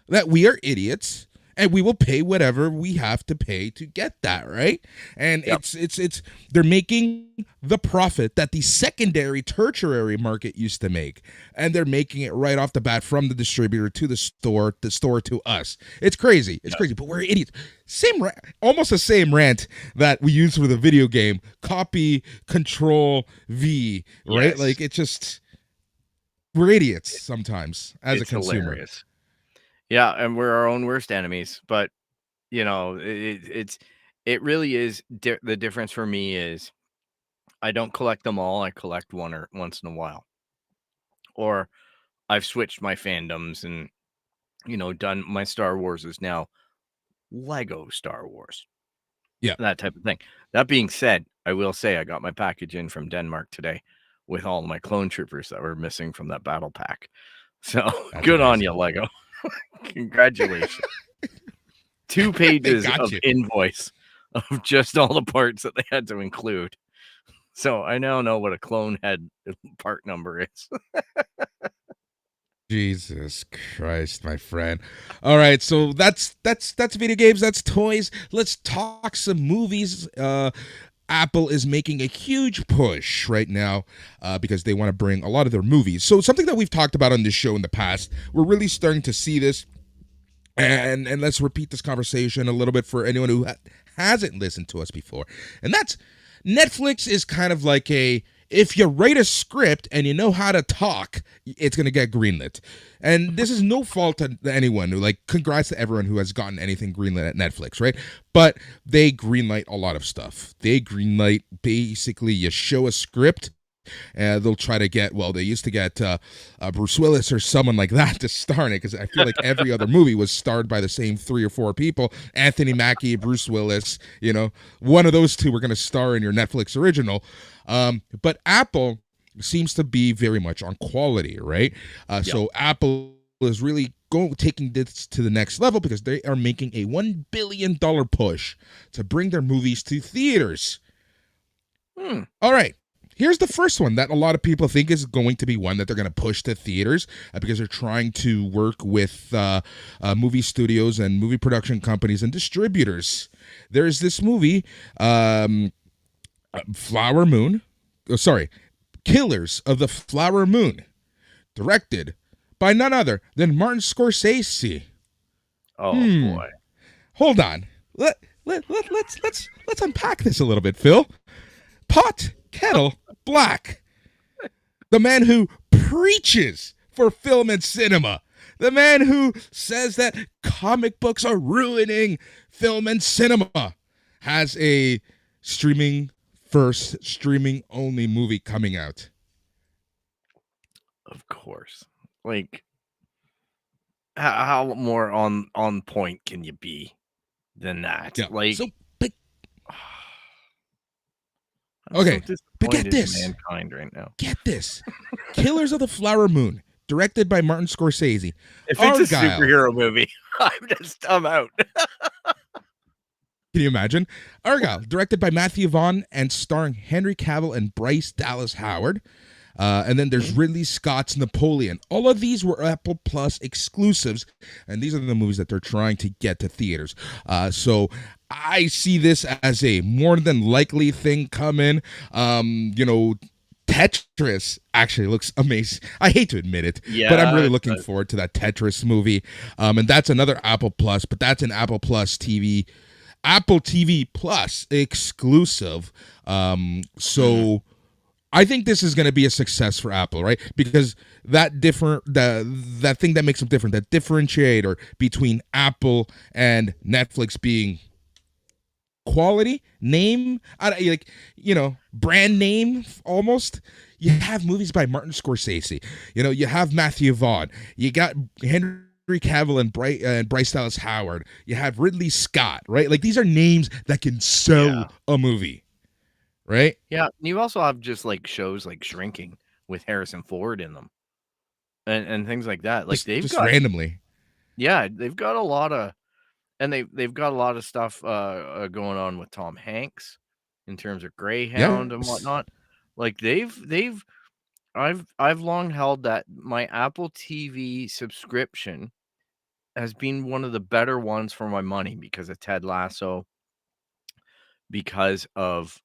that we are idiots and we will pay whatever we have to pay to get that, right? And Yep. it's they're making the profit that the secondary tertiary market used to make, and they're making it right off the bat from the distributor to the store to us. It's crazy. It's crazy, but we're idiots. Almost the same rant that we use for the video game copy control V, right? Yes. Like it's just we're idiots sometimes as a It's consumer. hilarious. Yeah, and we're our own worst enemies, but, it really is the difference for me is I don't collect them all, I collect one or once in a while. Or I've switched my fandoms and, done my Star Wars is now Lego Star Wars. Yeah. That type of thing. That being said, I will say I got my package in from Denmark today with all my clone troopers that were missing from that battle pack. So, That's good on amazing. you, Lego. Congratulations. 2 They pages got of you. invoice of just all the parts that they had to include. So, I now know what a clone head part number is. Jesus Christ, my friend. All right, so that's video games, that's toys. Let's talk some movies. Apple is making a huge push right now because they want to bring a lot of their movies. So something that we've talked about on this show in the past, we're really starting to see this. And let's repeat this conversation a little bit for anyone who hasn't listened to us before. And that's Netflix is kind of like if you write a script and you know how to talk, it's going to get greenlit. And this is no fault to anyone who, like, congrats to everyone who has gotten anything greenlit at Netflix, right? But they greenlight a lot of stuff. They greenlight basically you show a script they'll try to get, well, they used to get Bruce Willis or someone like that to star in it, because I feel like every other movie was starred by the same 3 or 4 people. Anthony Mackie, Bruce Willis, one of those two were going to star in your Netflix original. But Apple seems to be very much on quality, right? So Apple is really taking this to the next level because they are making a $1 billion push to bring their movies to theaters. All right. Here's the first one that a lot of people think is going to be one that they're going to push to theaters because they're trying to work with movie studios and movie production companies and distributors. There's this movie, Flower Moon. Oh, sorry, Killers of the Flower Moon, directed by none other than Martin Scorsese. Oh boy! Hold on. Let's unpack this a little bit, Phil. Pot, kettle, black. The man who preaches for film and cinema. The man who says that comic books are ruining film and cinema has a streaming only movie coming out. Of course. Like, how more on point can you be than that? Yeah. Like, so, but, I'm okay, so but get disappointed in this. mankind right now. Get this. Killers of the Flower Moon, directed by Martin Scorsese. If it's a superhero movie, I'm out. Can you imagine? Argyle, directed by Matthew Vaughn and starring Henry Cavill and Bryce Dallas Howard. And then there's Ridley Scott's Napoleon. All of these were Apple Plus exclusives, and these are the movies that they're trying to get to theaters. So I see this as a more than likely thing coming. Tetris actually looks amazing. I hate to admit it, but I'm really looking forward to that Tetris movie. And that's another Apple Plus, but that's an Apple TV Plus exclusive. So I think this is going to be a success for Apple, right? Because that thing that makes them different, that differentiator between Apple and Netflix being quality, name, brand name almost. You have movies by Martin Scorsese. You have Matthew Vaughn. You got Henry Cavill and Bryce Dallas Howard. You have Ridley Scott, right? Like, these are names that can sell a movie. Right? Yeah. You also have just like shows like Shrinking with Harrison Ford in them and things like that. Like they've got randomly. Yeah, they've got a lot of, and they've got a lot of stuff going on with Tom Hanks in terms of Greyhound and whatnot. Like I've long held that my Apple TV subscription has been one of the better ones for my money because of Ted Lasso, because of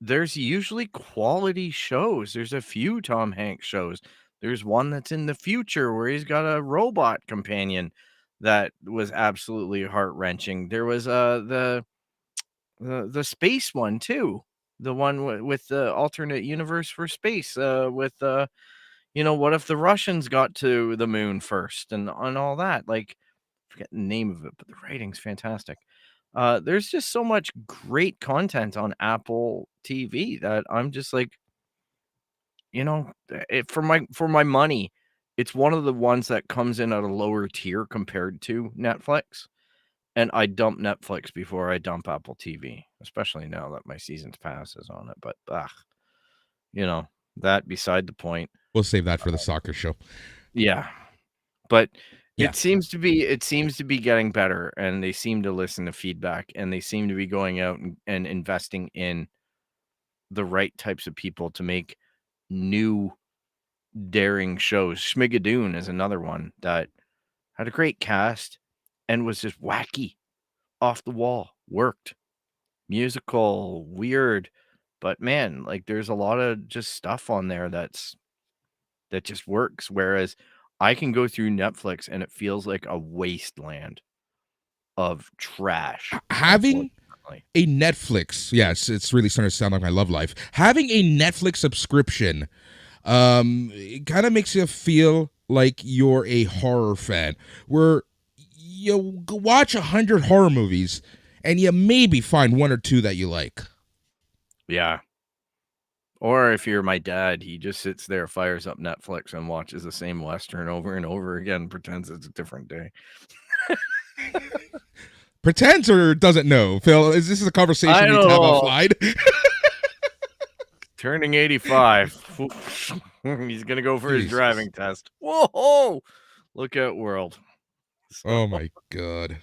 there's usually quality shows. There's a few Tom Hanks shows. There's one that's in the future where he's got a robot companion that was absolutely heart-wrenching. There was the space one too. The one with the alternate universe for space with what if the Russians got to the moon first and all that. Like, I forget the name of it, but the writing's fantastic. There's just so much great content on Apple TV that I'm just like, for my money, it's one of the ones that comes in at a lower tier compared to Netflix. And I dump Netflix before I dump Apple TV, especially now that my season's pass is on it. But that beside the point. We'll save that for the soccer show. Yeah. But it seems to be getting better, and they seem to listen to feedback, and they seem to be going out and investing in the right types of people to make new daring shows. Schmigadoon is another one that had a great cast and was just wacky, off the wall, worked, musical, weird, but man, like there's a lot of just stuff on there that just works. Whereas I can go through Netflix and it feels like a wasteland of trash. Having a Netflix, yes, it's really starting to sound like my love life. Having a Netflix subscription, it kind of makes you feel like you're a horror fan, where you watch 100 horror movies and you maybe find one or two that you like. Yeah. Or if you're my dad, he just sits there, fires up Netflix, and watches the same Western over and over again, pretends it's a different day. Pretends or doesn't know? Phil, is this a conversation I we need don't to have know. offline? Turning 85. He's going to go for his Jesus. driving test. Whoa! Look at world. Oh my god.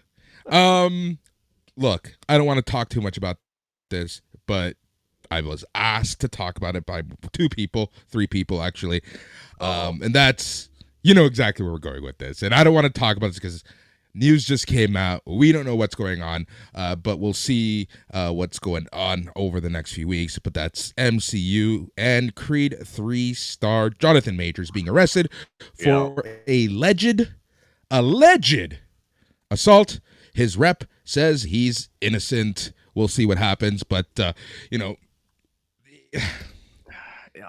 Look, I don't want to talk too much about this, but I was asked to talk about it by 2 people, 3 people actually. And that's, you know exactly where we're going with this. And I don't want to talk about this because news just came out. We don't know what's going on, but we'll see what's going on over the next few weeks. But that's MCU and Creed 3 star Jonathan Majors being arrested for a alleged assault. His rep says he's innocent. We'll see what happens, but you know,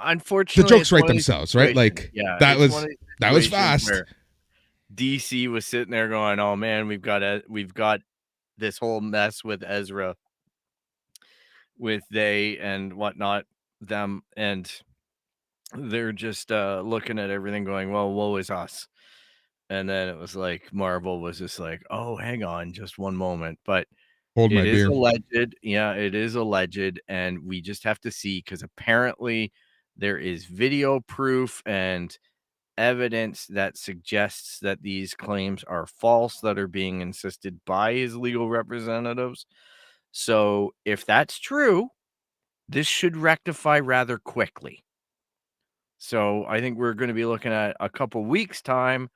Unfortunately, the jokes write themselves, right? Like that was fast. DC was sitting there going, "Oh man, we've got this whole mess with Ezra, with they and whatnot, them, and they're just looking at everything, going, well, woe is us." And then it was like Marvel was just like, "Oh, hang on, just one moment," but Hold it my is beer. alleged. Yeah, it is alleged, and we just have to see because apparently there is video proof and evidence that suggests that these claims are false that are being insisted by his legal representatives. So, if that's true, this should rectify rather quickly. So, I think we're going to be looking at a couple weeks' time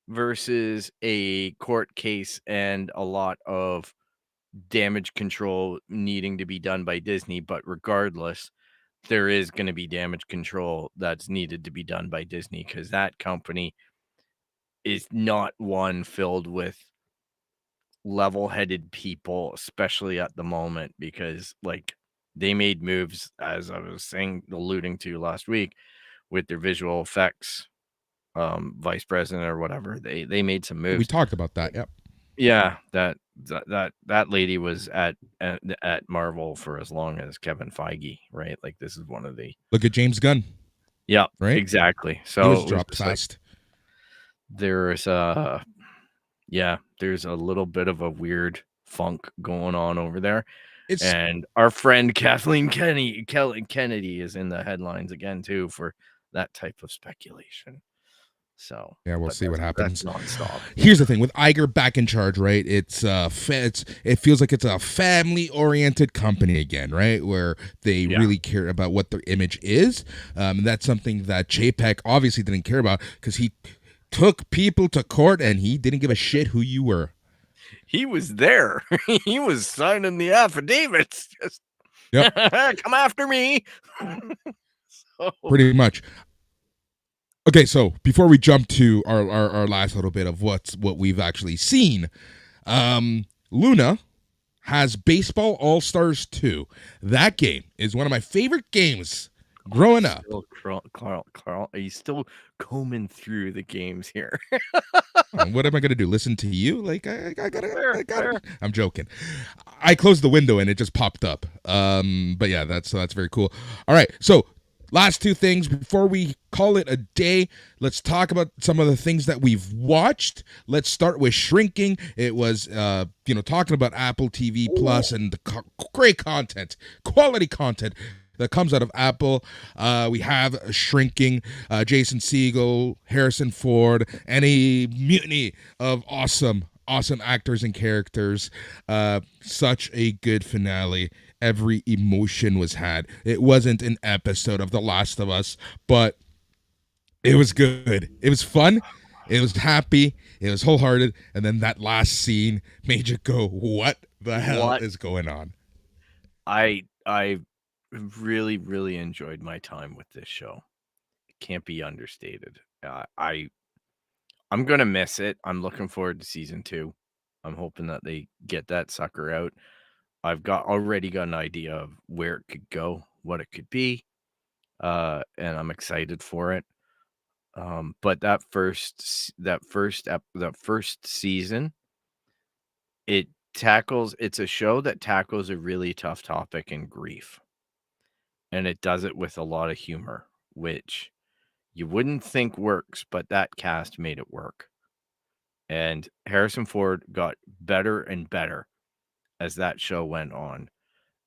versus a court case and a lot of damage control needing to be done by Disney. But regardless, there is going to be damage control that's needed to be done by Disney because that company is not one filled with level-headed people, especially at the moment, because like they made moves, as I was saying, alluding to last week, with their visual effects vice president or whatever. They made some We moves. talked about that. Yep. Yeah, that lady was at Marvel for as long as Kevin Feige, right? Like this is one of the Look at James Gunn. yeah, Right? exactly. He So was it was dropped just like fast. there's there's a little bit of a weird funk going on over there. It's And our friend Kathleen Kennedy is in the headlines again too for that type of speculation. So, yeah, we'll but see what that's happens. nonstop. Here's the thing with Iger back in charge, right? It feels like it's a family-oriented company again, right? Where they really care about what their image is. And that's something that JPEG obviously didn't care about because he took people to court and he didn't give a shit who you were. He was there. He was signing the affidavits. Just Yep. come after me. So, Pretty much. Okay, so before we jump to our last little bit of what we've actually seen, Luna has Baseball All Stars 2. That game is one of my favorite games growing up. Carl, are you still combing through the games here? What am I gonna do? Listen to you? Like I gotta. Fair. I'm joking. I closed the window and it just popped up. But yeah, that's very cool. All right, so last 2 things before we call it a day. Let's talk about some of the things that we've watched. Let's start with Shrinking. It was talking about Apple TV Plus and the great content, quality content that comes out of Apple. We have Shrinking, Jason Segel, Harrison Ford, and a mutiny of awesome actors and characters. Such a good finale. Every emotion was had. It wasn't an episode of The Last of Us, but it was good. It was fun. It was happy. It was wholehearted. And then that last scene made you go, what the hell is going on? I really, really enjoyed my time with this show. It can't be understated. I'm gonna miss it. I'm looking forward to season 2. I'm hoping that they get that sucker out. I've already got an idea of where it could go, what it could be, and I'm excited for it. But that first season, it's a show that tackles a really tough topic in grief. and it does it with a lot of humor, which you wouldn't think works, but that cast made it work. And Harrison Ford got better and better as that show went on.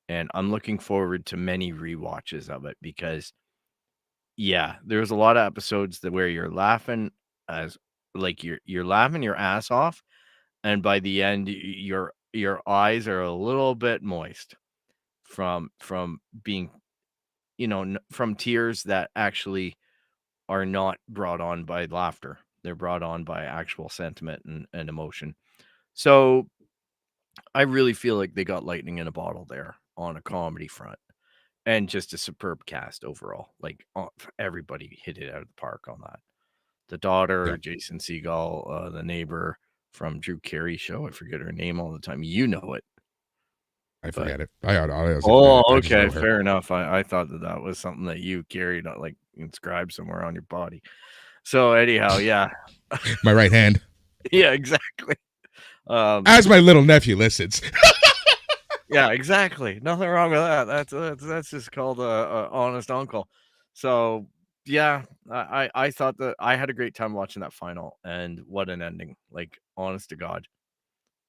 And I'm looking forward to many rewatches of it because, yeah, there's a lot of episodes that where you're laughing as like you're laughing your ass off, and by the end your eyes are a little bit moist from being, from tears that actually are not brought on by laughter. They're brought on by actual sentiment and emotion. So I really feel like they got lightning in a bottle there on a comedy front and just a superb cast overall. Like everybody hit it out of the park on that. The daughter, Yep. Jason Segel, the neighbor from Drew Carey show. I forget her name all the time. You know it. I But forget it. I honestly forget oh, it. I just okay, know her. fair enough. I thought that was something that you carried, like inscribed somewhere on your body. So anyhow, yeah, My right hand. yeah, exactly. As my little nephew listens. Yeah, exactly. Nothing wrong with that. That's just called a honest uncle. So yeah, I thought that I had a great time watching that final, and what an ending! Like honest to God,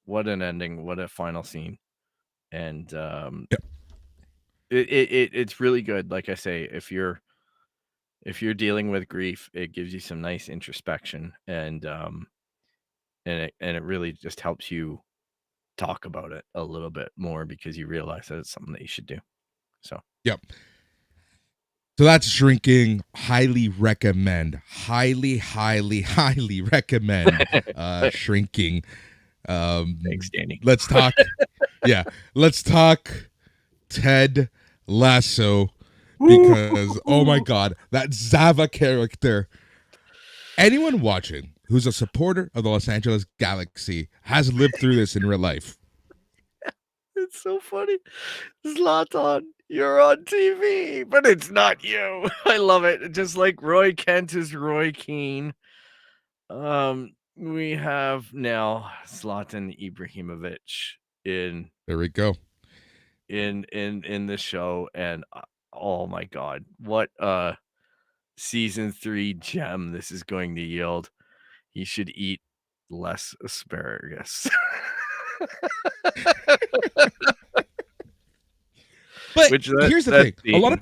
what an ending! What a final scene! And Yep. it's really good. Like I say, if you're dealing with grief, it gives you some nice introspection, and it really just helps you talk about it a little bit more because you realize that it's something that you should do. So Yep. So that's Shrinking. Highly recommend. Highly recommend Shrinking. thanks, Danny. Let's talk. Yeah. Let's talk Ted Lasso because, oh my God, that Zava character. Anyone watching who's a supporter of the Los Angeles Galaxy has lived through this in real life. It's so funny. Zlatan, you're on TV, but it's not you. I love it. Just like Roy Kent is Roy Keane. We have now Zlatan Ibrahimovic in There we go. in the show, and oh my God, what a season 3 gem this is going to yield. He should eat less asparagus. But Which here's the that's thing: a lot of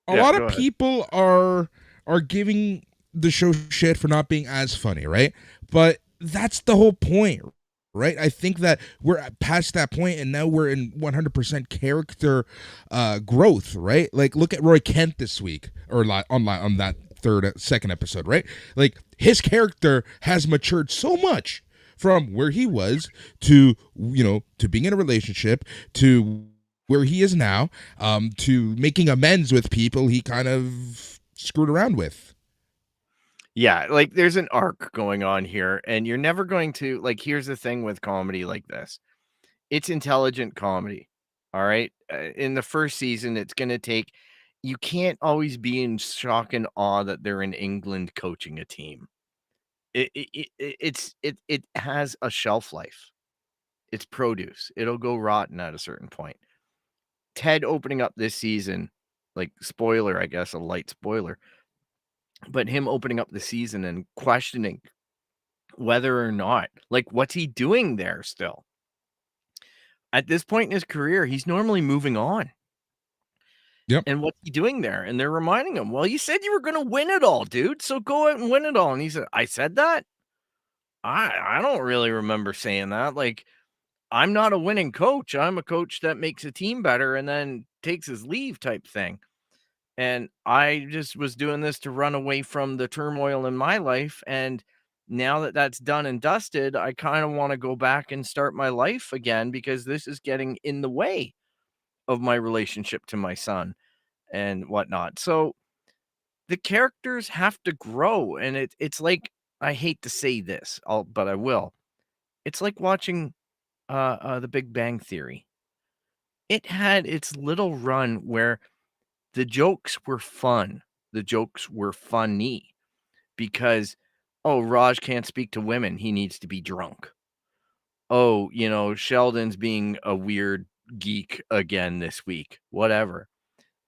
Yeah, go ahead. people are giving the show shit for not being as funny, right? But that's the whole point, right? I think that we're past that point, and now we're in 100% character growth, right? Like, look at Roy Kent this week, or on that second episode, right? Like, his character has matured so much from where he was to to being in a relationship to where he is now, to making amends with people he kind of screwed around with. Yeah, like there's an arc going on here, and you're never going to like. Here's the thing with comedy like this, it's intelligent comedy. All right. In the first season, it's going to take, you can't always be in shock and awe that they're in England coaching a team. It has a shelf life. It's produce. It'll go rotten at a certain point. Ted opening up this season, like spoiler, I guess, a light spoiler, but him opening up the season and questioning whether or not, like, what's he doing there still? At this point in his career, he's normally moving on. Yep. And what's he doing there? And they're reminding him, well, you said you were going to win it all, dude. So go out and win it all. And he said, I said that? I don't really remember saying that. Like, I'm not a winning coach. I'm a coach that makes a team better and then takes his leave type thing. And I just was doing this to run away from the turmoil in my life. And now that that's done and dusted, I kind of want to go back and start my life again because this is getting in the way of my relationship to my son and whatnot. So the characters have to grow. And it's like, I hate to say this, but I will. It's like watching The Big Bang Theory. It had its little run where the jokes were fun. The jokes were funny because, oh, Raj can't speak to women. He needs to be drunk. Oh, Sheldon's being a weird geek again this week. Whatever.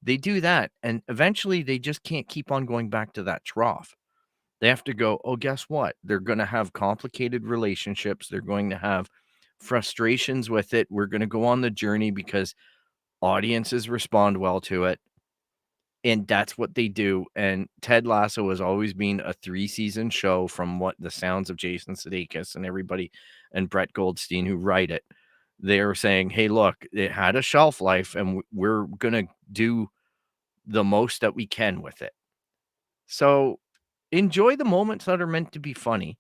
They do that, and eventually they just can't keep on going back to that trough. They have to go, "Oh, guess what? They're gonna have complicated relationships, they're going to have frustrations with it, we're gonna go on the journey because audiences respond well to it." And that's what they do, and Ted Lasso has always been a 3-season show from what the sounds of Jason Sudeikis and everybody and Brett Goldstein who write it. They're saying, "Hey, look, it had a shelf life, and we're gonna do the most that we can with it." So, enjoy the moments that are meant to be funny,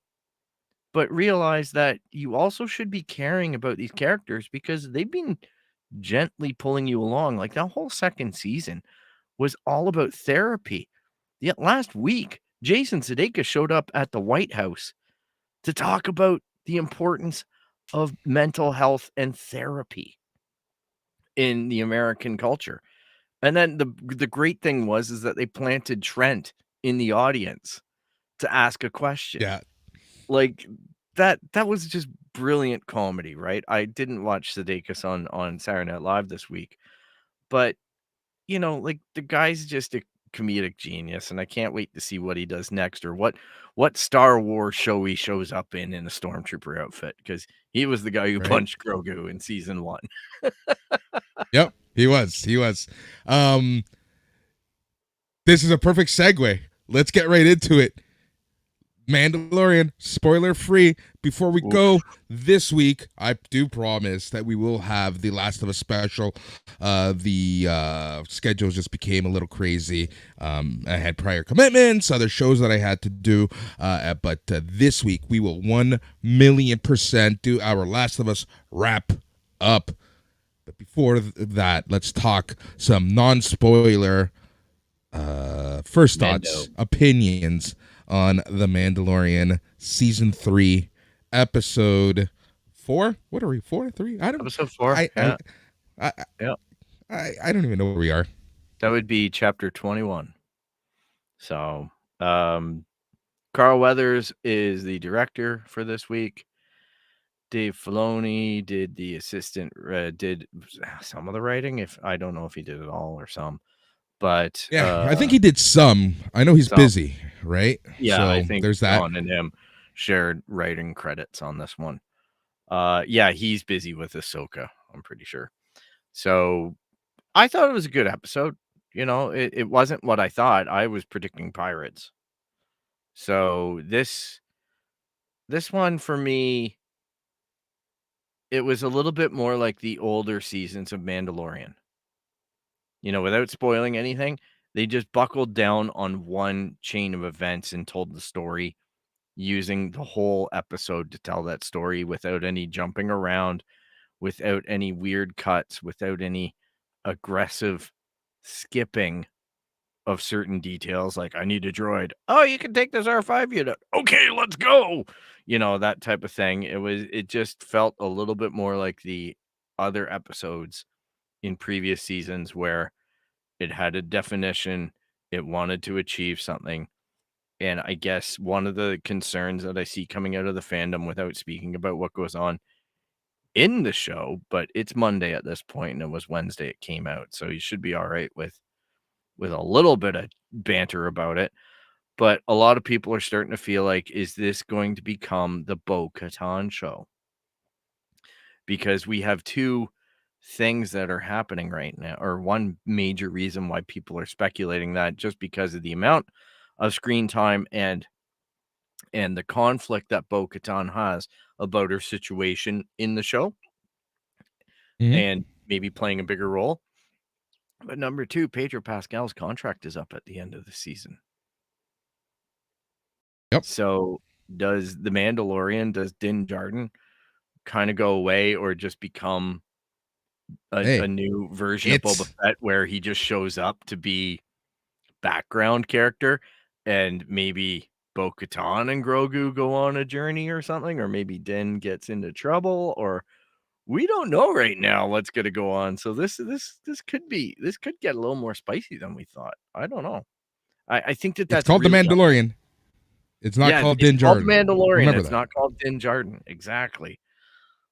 but realize that you also should be caring about these characters because they've been gently pulling you along. Like, that whole 2nd season was all about therapy. Yet last week, Jason Sudeikis showed up at the White House to talk about the importance of mental health and therapy in the American culture. And then the great thing was is that they planted Trent in the audience to ask a question. Yeah. Like, that was just brilliant comedy, right? I didn't watch Sudeikis on Saturday Night Live this week, but, like, the guy's just a comedic genius, and I can't wait to see what he does next or what Star Wars show he shows up in a stormtrooper outfit, because he was the guy who Right. punched Grogu in season 1. Yep. He was. This is a perfect segue. Let's get right into it. Mandalorian, spoiler free. Before we go this week, I do promise that we will have the Last of Us special. The schedule just became a little crazy. I had prior commitments, other shows that I had to do. But this week, we will 1,000,000% do our Last of Us wrap up. But before that, let's talk some non-spoiler first thoughts, opinions on The Mandalorian season 3, episode 4. What are we? 4, 3? I don't. Episode 4. I don't even know where we are. That would be chapter 21. So, Carl Weathers is the director for this week. Dave Filoni did the assistant, did some of the writing. If I don't know if he did it all or some, but yeah, I think he did some. I know he's busy, right? Yeah, so I think there's that. Sean and him shared writing credits on this one. Yeah, he's busy with Ahsoka, I'm pretty sure. So I thought it was a good episode. It wasn't what I thought. I was predicting pirates. So this one for me, it was a little bit more like the older seasons of Mandalorian. Without spoiling anything, they just buckled down on one chain of events and told the story using the whole episode to tell that story without any jumping around, without any weird cuts, without any aggressive skipping of certain details. Like, I need a droid. Oh, you can take this R5 unit. Okay, let's go. That type of thing. It just felt a little bit more like the other episodes in previous seasons where it had a definition, it wanted to achieve something. And I guess one of the concerns that I see coming out of the fandom, without speaking about what goes on in the show, but it's Monday at this point, and it was Wednesday it came out, so you should be all right with a little bit of banter about it. But a lot of people are starting to feel like, is this going to become the Bo-Katan show? Because we have two things that are happening right now, or one major reason why people are speculating that, just because of the amount of screen time and the conflict that Bo-Katan has about her situation in the show, and maybe playing a bigger role. But number two, Pedro Pascal's contract is up at the end of the season. Yep. So does The Mandalorian, does Din Djarin kind of go away, or just become a new version of Boba Fett where he just shows up to be background character, and maybe Bo-Katan and Grogu go on a journey or something, or maybe Din gets into trouble, or we don't know right now what's going to go on. So this could get a little more spicy than we thought. I don't know. I think that's it's called really The Mandalorian. It's not called Din Djarin. It's called Mandalorian. Remember it's that. not called Din Djarin. Exactly.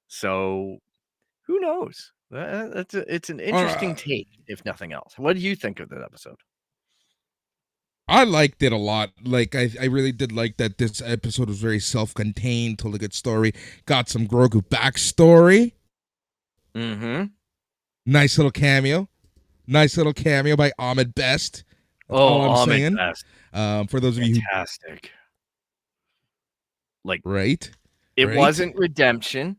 So who knows? It's an All interesting right. take, if nothing else. What do you think of that episode? I liked it a lot. Like I really did like that this episode was very self-contained, told a good story, got some Grogu backstory. Mm-hmm. Nice little cameo. Nice little cameo by Ahmed Best. That's Oh, all I'm Ahmed saying. Best, For those of you who fantastic. Like, right, it right, wasn't redemption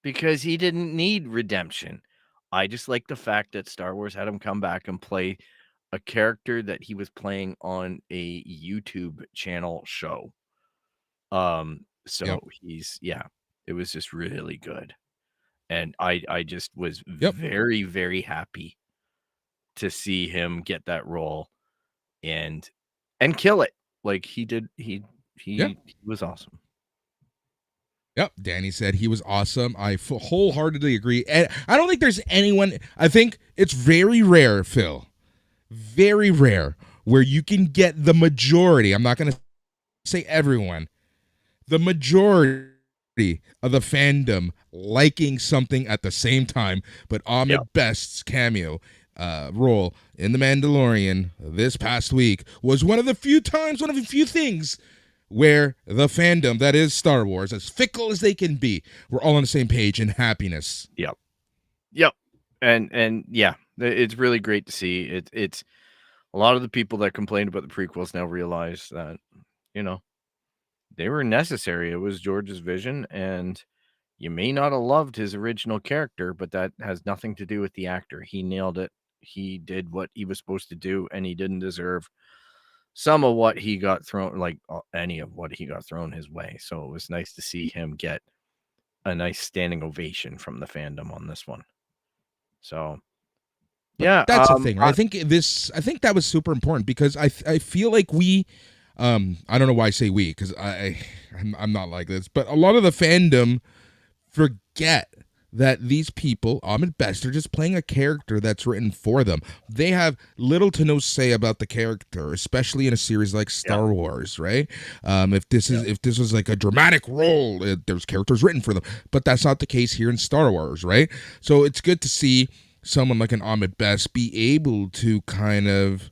because he didn't need redemption. I just like the fact that Star Wars had him come back and play a character that he was playing on a YouTube channel show. yep, So it was just really good. And I just was yep, very, very happy to see him get that role and kill it. Like he did yeah. he was awesome. Yep, Danny said he was awesome. I wholeheartedly agree. And I don't think there's anyone, I think it's very rare, Phil, very rare, where you can get the majority. I'm not going to say everyone, the majority of the fandom liking something at the same time. But Yep. Ahmed Best's cameo role in The Mandalorian this past week was one of the few things where the fandom, that is Star Wars, as fickle as they can be, we're all on the same page in happiness. Yep. Yep. And yeah, it's really great to see. It's a lot of the people that complained about the prequels now realize that, you know, they were necessary. It was George's vision, and you may not have loved his original character, but that has nothing to do with the actor. He nailed it. He did what he was supposed to do, and he didn't deserve some of what he got thrown, like any of what he got thrown his way. So it was nice to see him get a nice standing ovation from the fandom on this one. So But yeah, that's the thing, right? I think that was super important because I feel like we, I don't know why I say we, because I'm not like this, but a lot of the fandom forget that these people, Ahmed Best, are just playing a character that's written for them. They have little to no say about the character, especially in a series like Star Wars, right? If this was like a dramatic role, there's characters written for them, but that's not the case here in Star Wars, right? So it's good to see someone like an Ahmed Best be able to kind of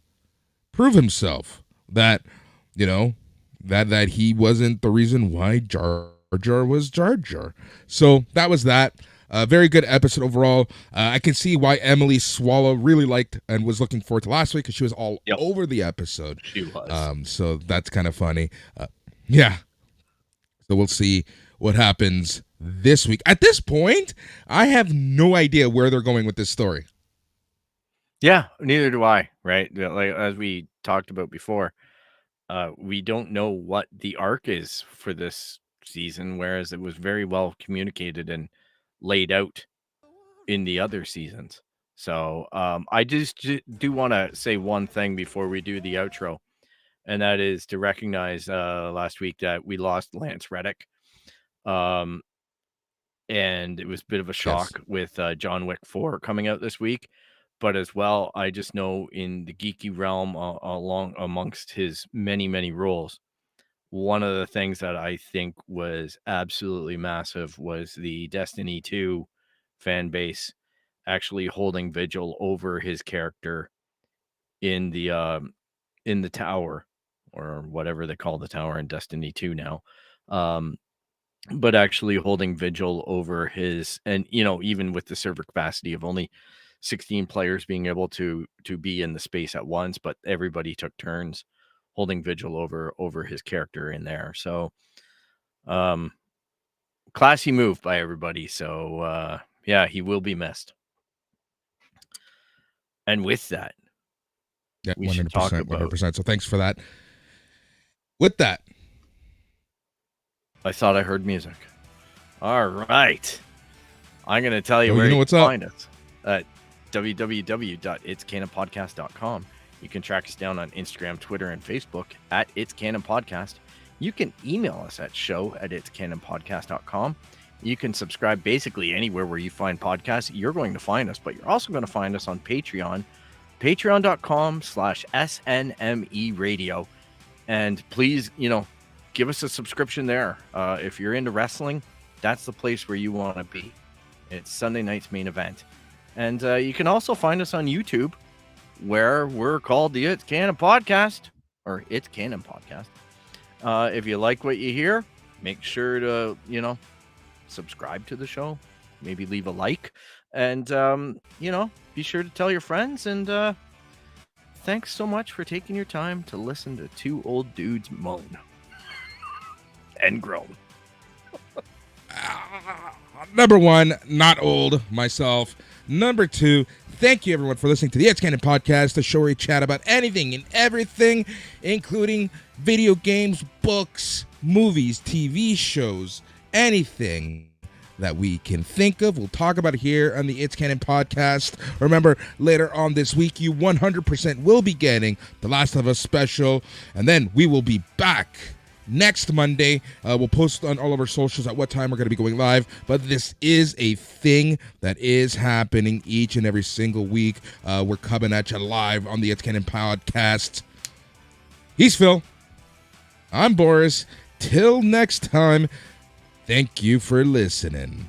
prove himself that, you know, that he wasn't the reason why Jar Jar was Jar Jar. So that was that. Very good episode overall. I can see why Emily Swallow really liked and was looking forward to last week because she was all over the episode. She was. So that's kind of funny. Yeah. So we'll see what happens this week. At this point, I have no idea where they're going with this story. Yeah, neither do I, right? Like as we talked about before, we don't know what the arc is for this season, whereas it was very well communicated and laid out in the other seasons. So I just do want to say one thing before we do the outro, and that is to recognize last week that we lost Lance Reddick. And it was a bit of a shock with John Wick 4 coming out this week. But as well, I just know in the geeky realm, along amongst his many, many roles, one of the things that I think was absolutely massive was the Destiny 2 fan base actually holding vigil over his character in the tower, or whatever they call the tower in Destiny 2 now. But actually holding vigil over his, and even with the server capacity of only 16 players being able to be in the space at once, but everybody took turns holding vigil over his character in there. So classy move by everybody. So yeah, he will be missed. And with that, Yeah, we should talk 100%, about 100%. So thanks for that. With that, I thought I heard music. All right. I'm going to tell you Oh, where you know you what's can up. find us at www.itscanonpodcast.com. You can track us down on Instagram, Twitter, and Facebook at It's Canon Podcast. You can email us at show@itscanonpodcast.com. You can subscribe basically anywhere where you find podcasts. You're going to find us, but you're also going to find us on Patreon, patreon.com/SNME radio. And please, give us a subscription there. If you're into wrestling, that's the place where you want to be. It's Sunday night's main event. And you can also find us on YouTube, where we're called the It's Canon Podcast, or It's Canon Podcast. If you like what you hear, make sure to, subscribe to the show, maybe leave a like, and, be sure to tell your friends. And thanks so much for taking your time to listen to two old dudes moan and groan. Number one, not old myself. Number two, thank you everyone for listening to the It's Canon Podcast, the show where we chat about anything and everything, including video games, books, movies, TV shows, anything that we can think of. We'll talk about it here on the It's Canon Podcast. Remember, later on this week, you 100% will be getting The Last of Us special, and then we will be back next Monday. We'll post on all of our socials at what time we're going to be going live, but this is a thing that is happening each and every single week. We're coming at you live on the It's Canon Podcast. He's Phil. I'm Boris. Till next time, thank you for listening.